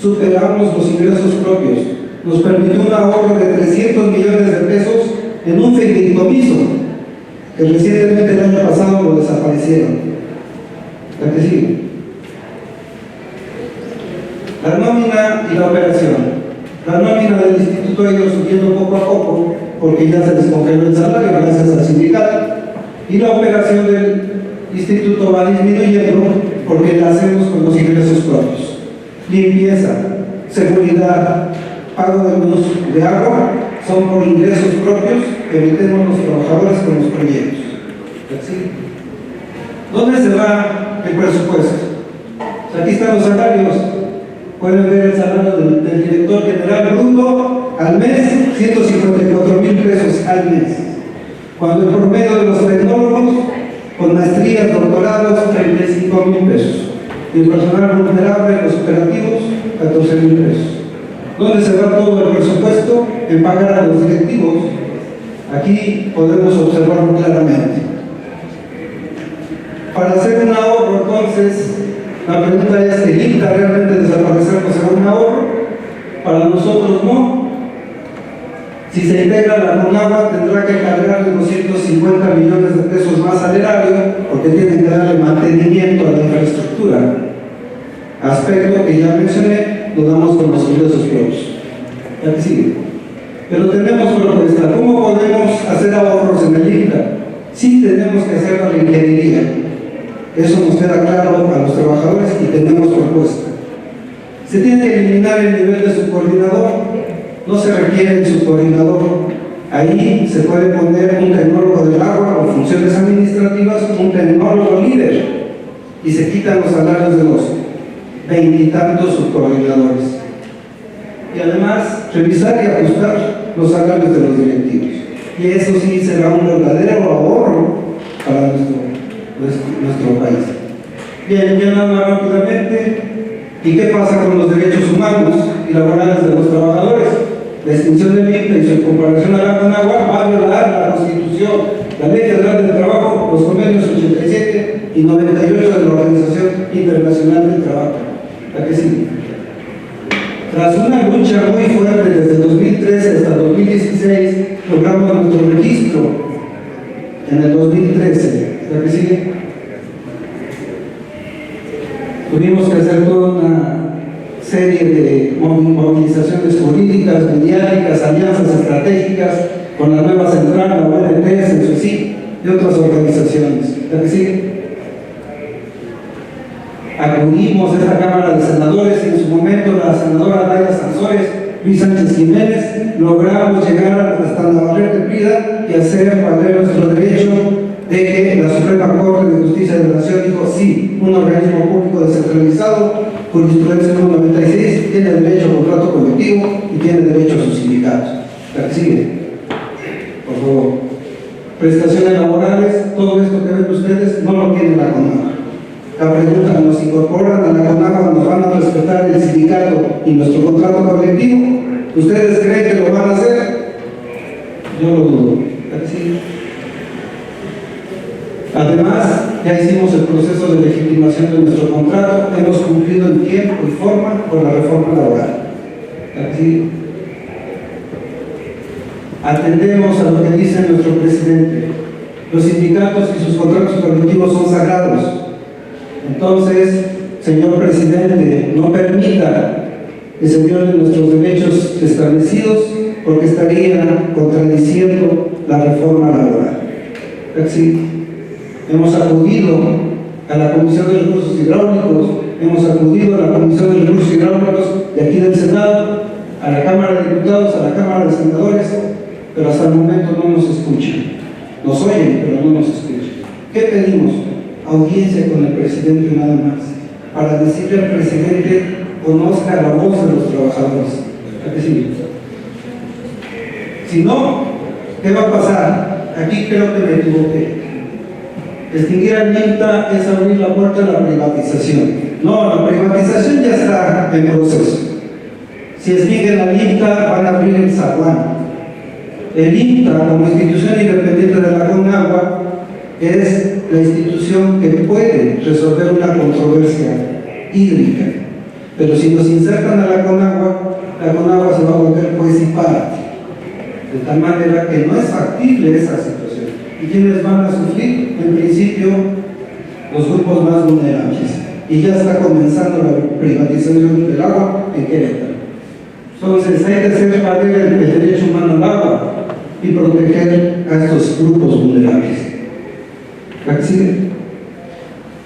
superamos los ingresos propios. Nos permitió un ahorro de 300 millones de pesos en un fideicomiso que recientemente el año pasado lo desaparecieron. ¿Verdad que sí? La nómina y la operación. La nómina del instituto ha ido subiendo poco a poco porque ya se descongeló el salario gracias al sindicato, y la operación del instituto va disminuyendo porque la hacemos con los ingresos propios. Limpieza, seguridad, pago de luz, de agua, son por ingresos propios que metemos los trabajadores con los proyectos. ¿Sí? ¿Dónde se va el presupuesto? Aquí están los salarios. Pueden ver el salario del director general bruto al mes, 154,000 pesos al mes. Cuando el promedio de los tecnólogos con maestrías, doctorados, 35,000 pesos. Y el personal vulnerable, los operativos, 14,000 pesos. ¿Dónde se va todo el presupuesto? En pagar a los directivos. Aquí podemos observarlo claramente. Para hacer un ahorro, entonces, la pregunta es: ¿el INTA realmente desaparecerlo será un ahorro? para nosotros no. Si se integra la CONAGUA tendrá que cargarle 250 millones de pesos más al erario porque tienen que darle mantenimiento a la infraestructura. Aspecto que ya mencioné, lo damos con los ingresos propios. Ya que sigue. Pero tenemos propuesta. ¿Cómo podemos hacer ahorros en el INTA? Sí tenemos que hacer la ingeniería. Eso nos queda claro a los trabajadores y tenemos propuesta. Se tiene que eliminar el nivel de subcoordinador. No se requiere el subcoordinador. Ahí se puede poner un tecnólogo del agua o funciones administrativas, un tecnólogo líder, y se quitan los salarios de los 20 y tantos subcoordinadores. Y además, revisar y ajustar los salarios de los directivos. Y eso sí será un verdadero ahorro para nuestro país. Bien, ya nada más rápidamente. ¿Y qué pasa con los derechos humanos y laborales de los trabajadores? La extinción del INTA y su comparación a la CONAGUA va a violar la Constitución, la Ley Federal del Trabajo, los convenios 87 y 98 de la Organización Internacional del Trabajo. ¿A qué sigue? Tras una lucha muy fuerte desde 2013 hasta 2016, logramos nuestro registro en el 2013. ¿A qué sigue? Tuvimos que hacer toda una serie de movilizaciones jurídicas, mediáticas, alianzas estratégicas con la nueva central, la ONT, CENSUCID y otras organizaciones. ¿A qué sigue? Acudimos a esta Cámara de Senadores y en su momento la senadora Laida Sansores, Luis Sánchez Jiménez, logramos llegar hasta Navarrete Prida y hacer valer nuestro derecho de que la Suprema Corte de Justicia de la Nación dijo sí, un organismo público descentralizado, jurisprudencia número 96, tiene derecho a contrato colectivo y tiene derecho a sus sindicatos. ¿La que sigue? Por favor. Prestaciones laborales, todo esto que ven ustedes no lo tiene la CONAGUA. La pregunta, ¿nos incorporan a la CONAGUA, nos van a respetar el sindicato y nuestro contrato colectivo? ¿Ustedes creen que lo van a hacer? Yo lo dudo. ¿La que sigue? Además, ya hicimos el proceso de legitimación de nuestro contrato, hemos cumplido en tiempo y forma con la reforma laboral. Aquí atendemos a lo que dice nuestro presidente. Los sindicatos y sus contratos colectivos son sagrados. Entonces, señor presidente, no permita que se violen nuestros derechos establecidos porque estaría contradiciendo la reforma laboral. Aquí hemos acudido a la Comisión de Recursos Hidráulicos, hemos acudido a la Comisión de Recursos Hidráulicos de aquí del Senado, a la Cámara de Diputados, a la Cámara de Senadores, pero hasta el momento no nos escuchan. Nos oyen, pero no nos escuchan. ¿Qué pedimos? Audiencia con el presidente nada más, para decirle al presidente conozca la voz de los trabajadores. ¿A qué sigue? Si no, ¿qué va a pasar? Aquí creo que me equivoqué. Extinguir al INTA es abrir la puerta a la privatización. No, la privatización ya está en proceso. Si extinguen al INTA, van a abrir el zaguán. El INTA, como institución independiente de la CONAGUA, es la institución que puede resolver una controversia hídrica. Pero si nos insertan a la CONAGUA se va a volver juez y parte. De tal manera que no es factible esa situación. ¿Y quiénes van a sufrir? En principio, los grupos más vulnerables. Y ya está comenzando la privatización del agua en Querétaro. Entonces, hay que hacer valer el derecho humano al agua y proteger a estos grupos vulnerables. ¿Sigue?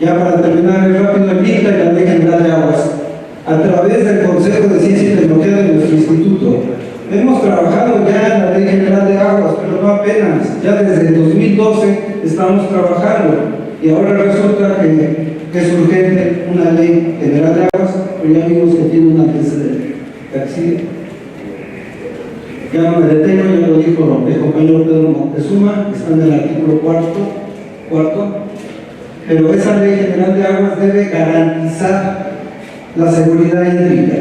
Ya para terminar rápido, el INTA y la Ley General de Aguas. A través del Consejo de Ciencia y Tecnología de nuestro instituto, hemos trabajado ya en la Ley General de Aguas, pero no apenas. Ya desde el 2012 estamos trabajando y ahora resulta que es urgente una Ley General de Aguas, pero ya vimos que tiene un antecedente. ¿Sigue? Ya no me detengo, ya lo dijo el compañero Pedro Montezuma, está en el artículo cuarto, pero esa Ley General de Aguas debe garantizar la seguridad hídrica.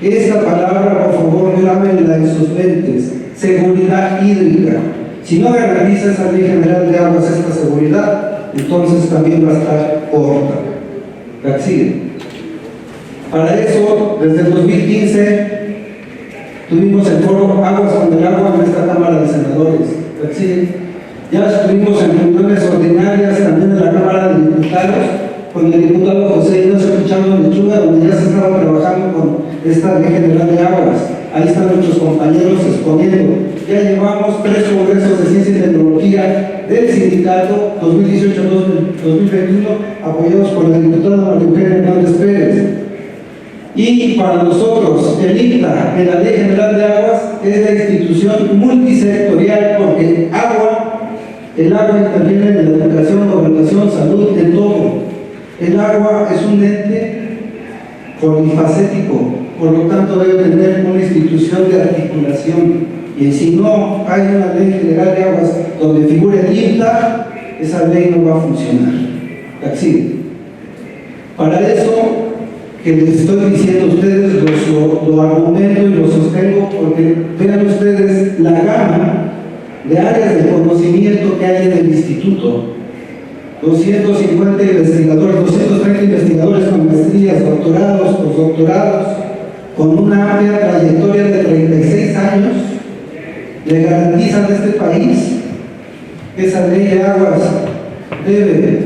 Esta palabra, por favor, grábenla en sus mentes: seguridad hídrica. Si no garantiza esa Ley General de Aguas esta seguridad, entonces también va a estar corta. ¿La sigue? Para eso, desde el 2015, Tuvimos el foro Aguas con el Agua en esta Cámara de Senadores. ¿Sí? Ya estuvimos en reuniones ordinarias también en la Cámara de Diputados con el diputado José Ignacio Pichardo Lechuga, donde ya se estaba trabajando con esta Ley General de Aguas. Ahí están nuestros compañeros exponiendo. Ya llevamos 3 congresos de ciencia y tecnología del sindicato 2018-2021, apoyados por la diputada María Eugenia Hernández Pérez. Y para nosotros, el INTA, en la Ley General de Aguas, es la institución multisectorial porque el agua interviene en la educación, gobernación, salud, en todo. El agua es un ente polifacético, por lo tanto debe tener una institución de articulación. Y si no hay una ley general de aguas donde figure el INTA, esa ley no va a funcionar. Así. Para eso que les estoy diciendo a ustedes, lo argumento y lo sostengo, porque vean ustedes la gama de áreas de conocimiento que hay en el instituto. 250 investigadores, 230 investigadores con maestrías, doctorados, postdoctorados, con una amplia trayectoria de 36 años, le garantizan a este país que esa ley de aguas debe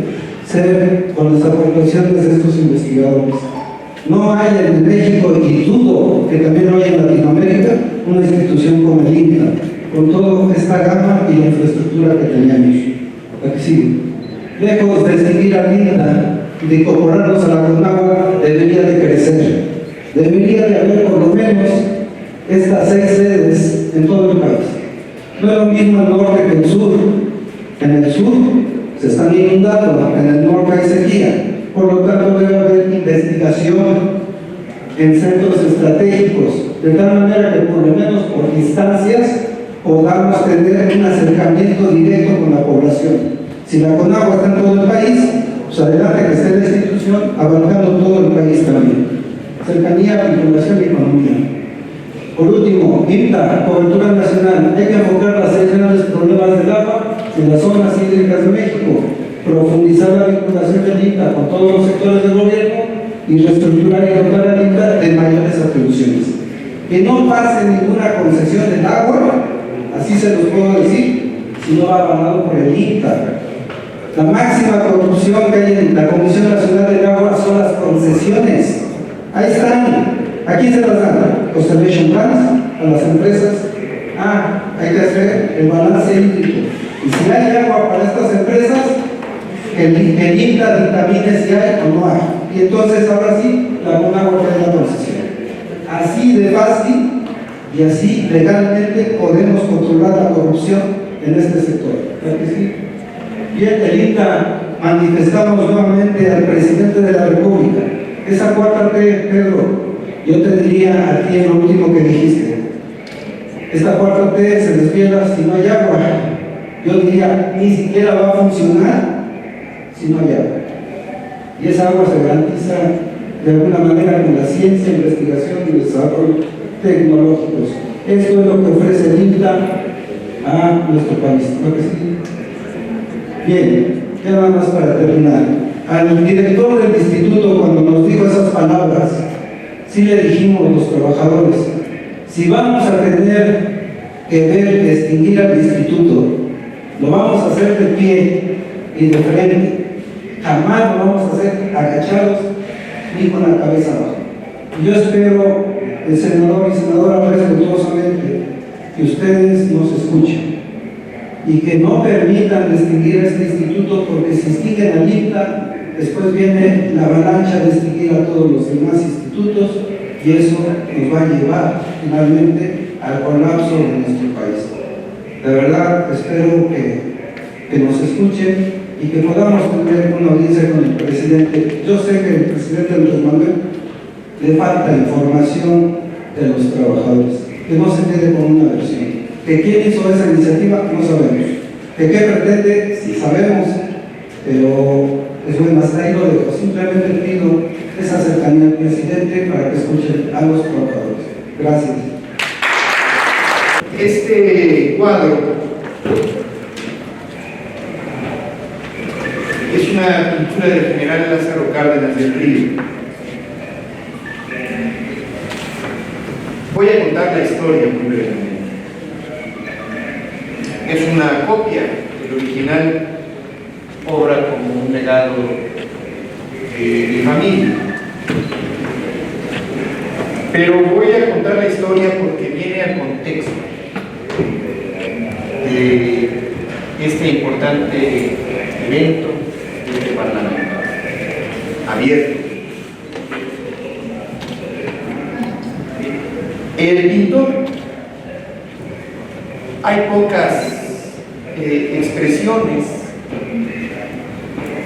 ser con las aportaciones de estos investigadores. No hay en México, y dudo que también no hay en Latinoamérica, una institución como el INTA, con toda esta gama y la infraestructura que tenemos. Aquí lejos de seguir al INTA, de incorporarnos a la CONAGUA, debería de crecer. Debería de haber por lo menos estas 6 sedes en todo el país. No es lo mismo el norte que el sur. En el sur se están inundando, en el norte hay sequía. Por lo tanto, debe haber investigación en centros estratégicos, de tal manera que por lo menos por distancias podamos tener un acercamiento directo con la población. Si la CONAGUA está en todo el país, pues adelante que esté la institución abarcando todo el país también. Cercanía, vinculación y economía. Por último, INTA, cobertura nacional. Hay que enfocar las 6 grandes problemas del agua en las zonas hídricas de México, profundizar la vinculación del INTA con todos los sectores del gobierno y reestructurar y dotar al INTA de mayores atribuciones. Que no pase ninguna concesión del agua, así se los puedo decir, si no va avalado por el INTA. La máxima corrupción que hay en la Comisión Nacional del Agua son las concesiones. Ahí están. ¿A quién se las dan? Conservation Plans, a las empresas. Hay que hacer el balance hídrico. Y si hay agua para estas empresas, el INTA dictamine si hay o no hay. Y entonces ahora sí, la CONAGUA trae la concesión. Así de fácil y así legalmente podemos controlar la corrupción en este sector. ¿Claro que sí? Bien, el INTA manifestamos nuevamente al presidente de la República. Esa 4T, Pedro, yo te diría a ti en lo último que dijiste. Esta 4T se desviela si no hay agua. Yo diría, ni siquiera va a funcionar si no hay agua. Y esa agua se garantiza de alguna manera con la ciencia, investigación y desarrollo tecnológicos. Esto es lo que ofrece el INTA a nuestro país. ¿No que sí? Bien, ya nada más para terminar. Al director del instituto, cuando nos dijo esas palabras, sí le dijimos los trabajadores, si vamos a tener que ver, distinguir al instituto, lo vamos a hacer de pie y de frente. Jamás lo vamos a hacer agachados ni con la cabeza abajo. Yo espero, el senador y senadora, respetuosamente, que ustedes nos escuchen y que no permitan extinguir este instituto, porque si extinguen al INTA, después viene la avalancha de extinguir a todos los demás institutos y eso nos va a llevar finalmente al colapso de nuestro país. De verdad, espero que nos escuchen y que podamos tener una audiencia con el presidente. Yo sé que el presidente Andrés Manuel le falta información de los trabajadores, que no se quede con una versión. ¿Que quién hizo esa iniciativa? No sabemos. ¿Que qué pretende? Sí sabemos, pero es muy más ahí lo dejo. Simplemente pido esa cercanía al presidente para que escuchen a los trabajadores. Gracias. Este cuadro es una pintura del general Lázaro Cárdenas del Río. Voy a contar la historia muy brevemente. Es una copia del original, obra como un legado de familia. Pero voy a contar la historia porque viene al contexto de este importante evento de este Parlamento abierto. El pintor, hay pocas expresiones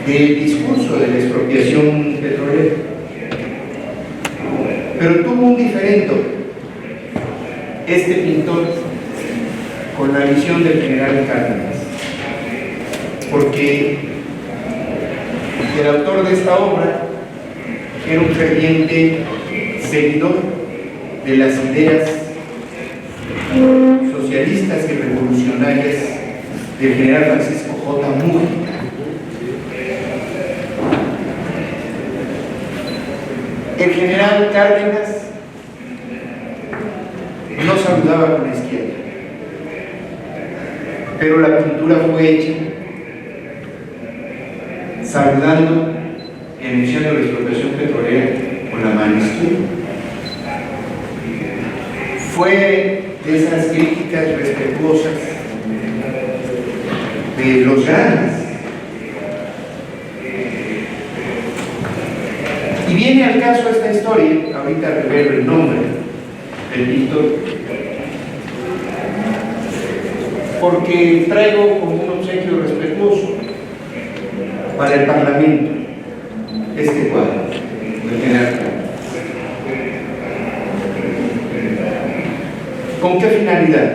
del discurso de la expropiación petrolera, pero tuvo un diferendo este pintor con la visión del general Cárdenas, porque el autor de esta obra era un ferviente seguidor de las ideas socialistas y revolucionarias del general Francisco J. Múgica. El general Cárdenas no saludaba con la izquierda, pero la pintura fue hecha saludando y anunciando la expropiación petrolera con la mano izquierda. Fue de esas críticas respetuosas de los grandes. Y viene al caso esta historia, ahorita revelo el nombre del pintor, porque traigo como un obsequio respetuoso para el Parlamento este cuadro del general. ¿Con qué finalidad?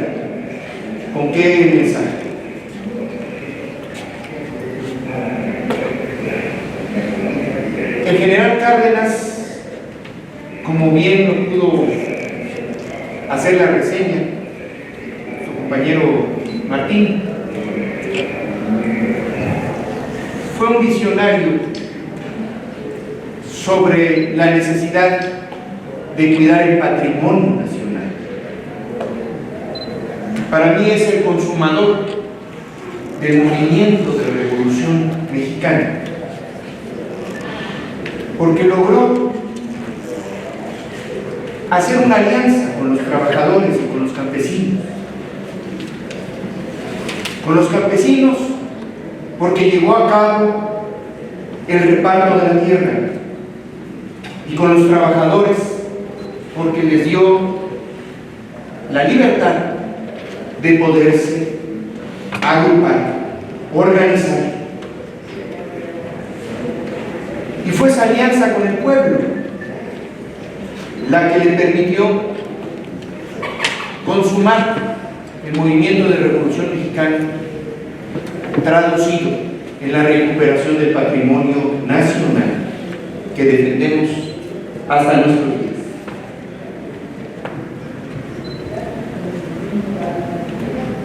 ¿Con qué mensaje? El general Cárdenas, como bien lo pudo hacer la reseña su compañero Martín, fue un visionario sobre la necesidad de cuidar el patrimonio nacional. Para mí es el consumador del movimiento de Revolución Mexicana, porque logró hacer una alianza con los trabajadores y con los campesinos. Con los campesinos porque llevó a cabo el reparto de la tierra, y con los trabajadores porque les dio la libertad de poderse agrupar, organizar. Y fue esa alianza con el pueblo la que le permitió consumar el movimiento de Revolución Mexicana, traducido en la recuperación del patrimonio nacional que defendemos hasta nuestros días.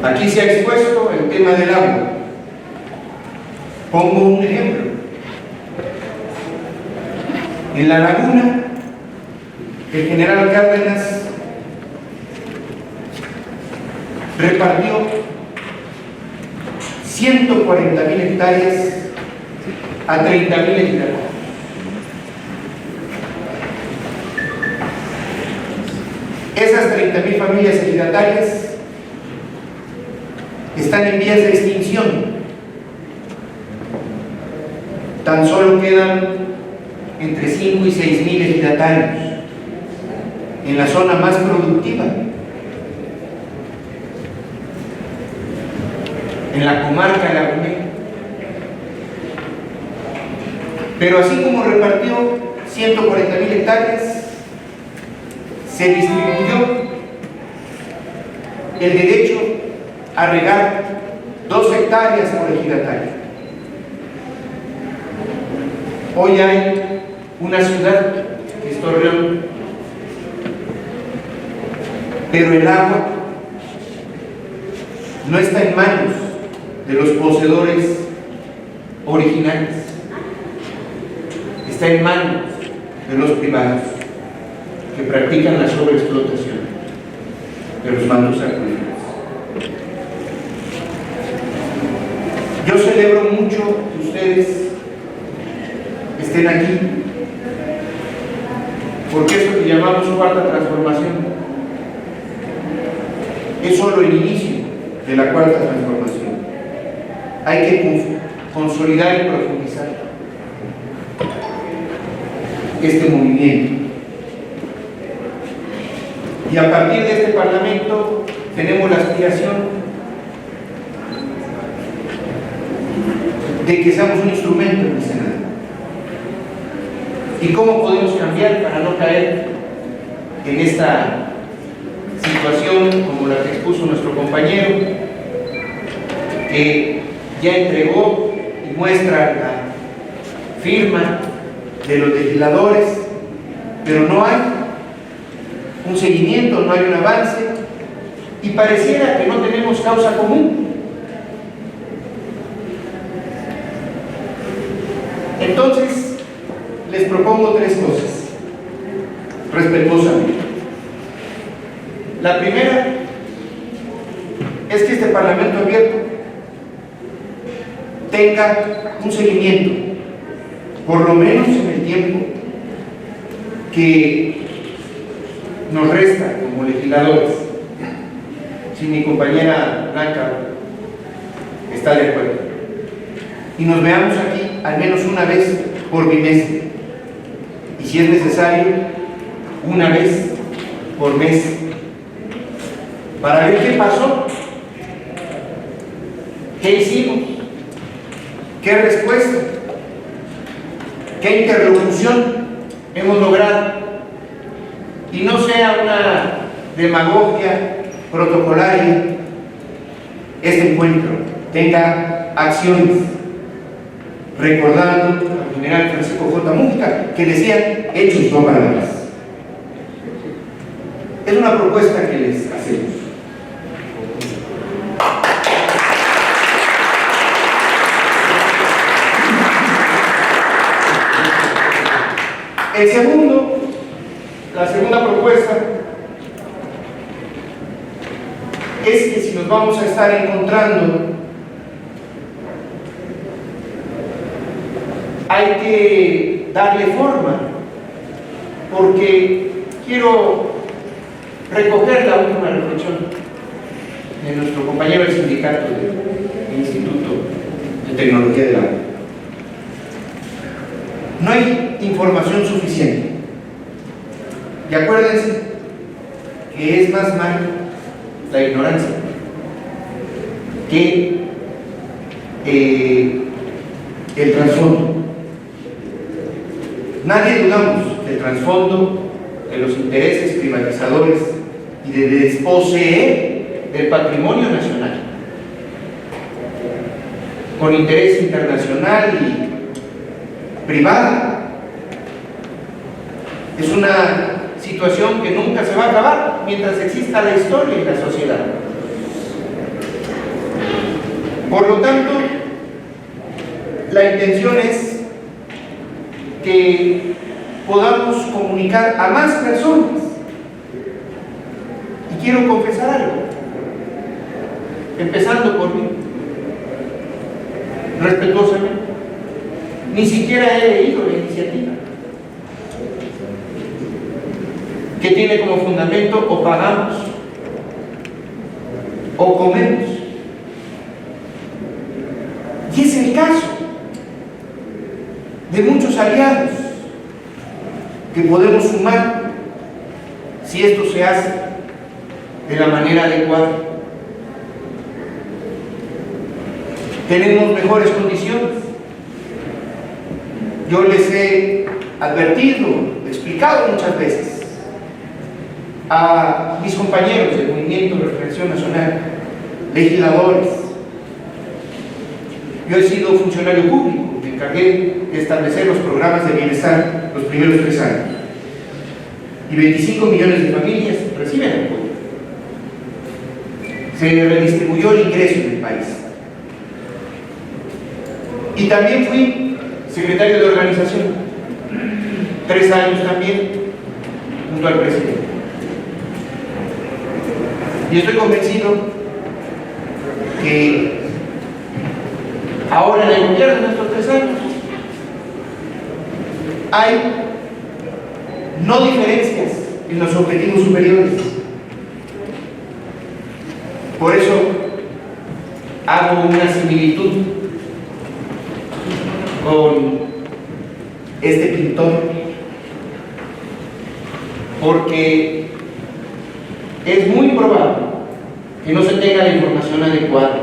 Aquí se ha expuesto el tema del agua. Pongo un ejemplo. En la laguna, el general Cárdenas repartió 140,000 hectáreas a 30,000 hectáreas. Esas 30,000 familias ejidatarias están en vías de extinción. Tan solo quedan entre 5 y 6,000 ejidatarios en la zona más productiva, en la comarca lagunera. Pero así como repartió 140,000 hectáreas, se distribuyó el derecho a regar 2 hectáreas por ejidatario. Hoy hay una ciudad que es Torreón, pero el agua no está en manos de los poseedores originales, está en manos de los privados que practican la sobreexplotación. de los mandos actuales. Yo celebro mucho que ustedes estén aquí, porque esto que llamamos cuarta transformación es solo el inicio de la cuarta transformación. Hay que consolidar y profundizar este movimiento. Y a partir de este Parlamento tenemos la aspiración de que seamos un instrumento en el Senado. ¿Y cómo podemos cambiar para no caer en esta situación como la que expuso nuestro compañero, que ya entregó y muestra la firma de los legisladores, pero no hay un seguimiento, no hay un avance, y pareciera que no tenemos causa común? Entonces, les propongo tres cosas, respetuosamente. La primera es que este Parlamento abierto tenga un seguimiento, por lo menos en el tiempo que nos resta como legisladores, si mi compañera Blanca está de acuerdo, y nos veamos aquí al menos una vez por bimestre, y si es necesario, una vez por mes, para ver qué pasó, qué hicimos, qué respuesta, qué interlocución hemos logrado, y no sea una demagogia protocolaria este encuentro, tenga acciones, recordando al general Francisco J. Mújica, que decía: hechos no palabras. Es una propuesta que les hacemos. La segunda propuesta es que si nos vamos a estar encontrando, hay que darle forma, porque quiero recoger la última reflexión de nuestro compañero del sindicato del Instituto de Tecnología del Agua. No hay información suficiente. Y acuérdense que es más mal la ignorancia que el trasfondo. Nadie dudamos del trasfondo de los intereses privatizadores y de desposeer del patrimonio nacional con interés internacional y privado. Es una situación que nunca se va a acabar mientras exista la historia y la sociedad. Por lo tanto, la intención es que podamos comunicar a más personas. Y quiero confesar algo, empezando por mí, respetuosamente. Ni siquiera he leído la iniciativa, que tiene como fundamento: o pagamos o comemos. Y es el caso de muchos aliados que podemos sumar si esto se hace de la manera adecuada. Tenemos mejores condiciones. Yo les he advertido, explicado muchas veces a mis compañeros del Movimiento de Regeneración Nacional, legisladores. Yo he sido funcionario público, me encargué de establecer los programas de bienestar los primeros 3 años. Y 25 millones de familias reciben apoyo. Se redistribuyó el ingreso en el país. Y también fui secretario de organización, 3 años también, junto al presidente. Y estoy convencido que ahora en el gobierno, en estos 3 años, hay no diferencias en los objetivos superiores. Por eso hago una similitud con este pintor, porque es muy probable que no se tenga la información adecuada,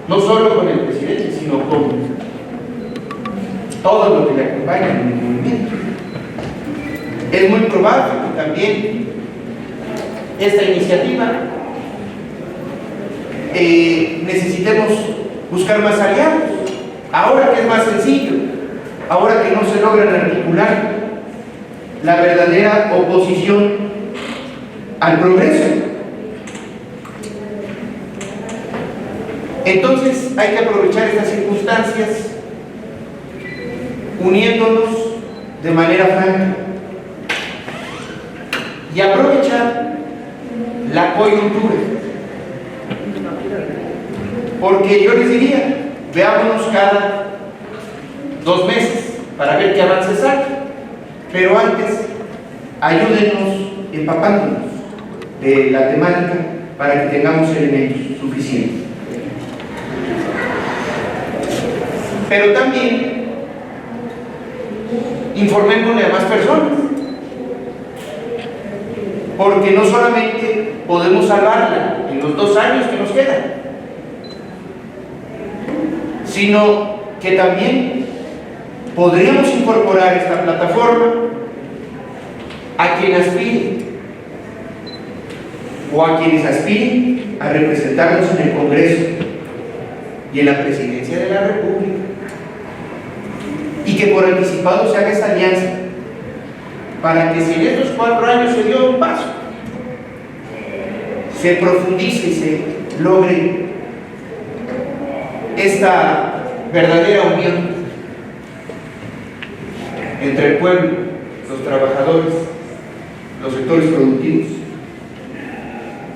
no solo con el presidente, sino con todos los que le acompañan en el movimiento. Es muy probable que también esta iniciativa necesitemos buscar más aliados, ahora que es más sencillo, ahora que no se logran articular la verdadera oposición al progreso. Entonces hay que aprovechar estas circunstancias uniéndonos de manera franca y aprovechar la coyuntura, porque yo les diría, veámonos cada 2 meses para ver qué avances hay, pero antes ayúdenos empapándonos de la temática para que tengamos elementos suficientes. Pero también informémosle a más personas, porque no solamente podemos salvarla en los 2 años que nos quedan, sino que también podríamos incorporar esta plataforma a quien aspire o a quienes aspiren a representarnos en el Congreso y en la Presidencia de la República, y que por anticipado se haga esta alianza para que si en estos 4 años se dio un paso, se profundice y se logre esta verdadera unión entre el pueblo, los trabajadores, los sectores productivos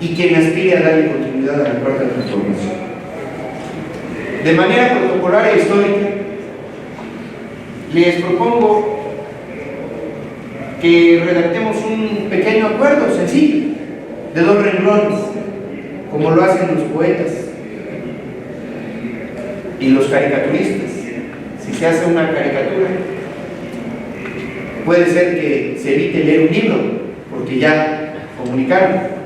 y quien aspire a darle continuidad a la cuarta transformación. De manera protocolar e histórica, les propongo que redactemos un pequeño acuerdo sencillo de 2 renglones, como lo hacen los poetas y los caricaturistas. Si se hace una caricatura, puede ser que se evite leer un libro, porque ya comunicaron,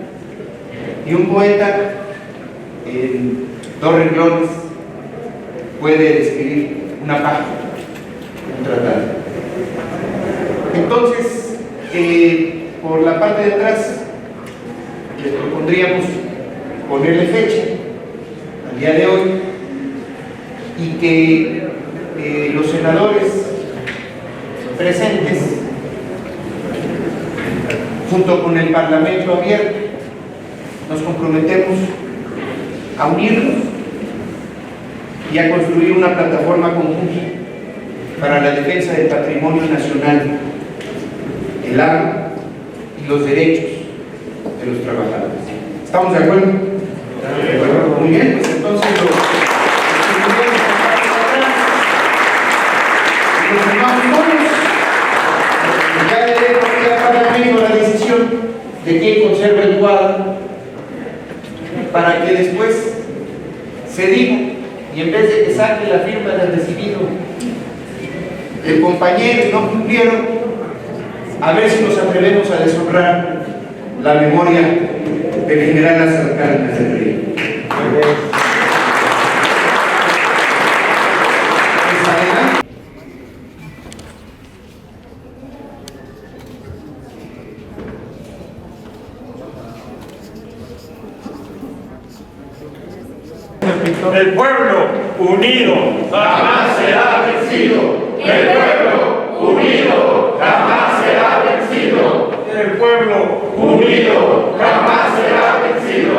y un poeta en 2 renglones puede describir una página, un tratado. Entonces, por la parte de atrás les propondríamos ponerle fecha al día de hoy, y que los senadores presentes, junto con el Parlamento abierto, nos comprometemos a unirnos y a construir una plataforma conjunta para la defensa del patrimonio nacional, el agua y los derechos de los trabajadores. ¿Estamos de acuerdo? ¿De acuerdo? Muy bien, pues entonces ya debe Parlamento la decisión de quién conserva el cuadro, para que después se diga, y en vez de que saque la firma del recibido el compañero y no cumplieron, a ver si nos atrevemos a deshonrar la memoria del general Lázaro Cárdenas del Río. El pueblo unido jamás será vencido. El pueblo unido jamás será vencido. El pueblo unido jamás será vencido.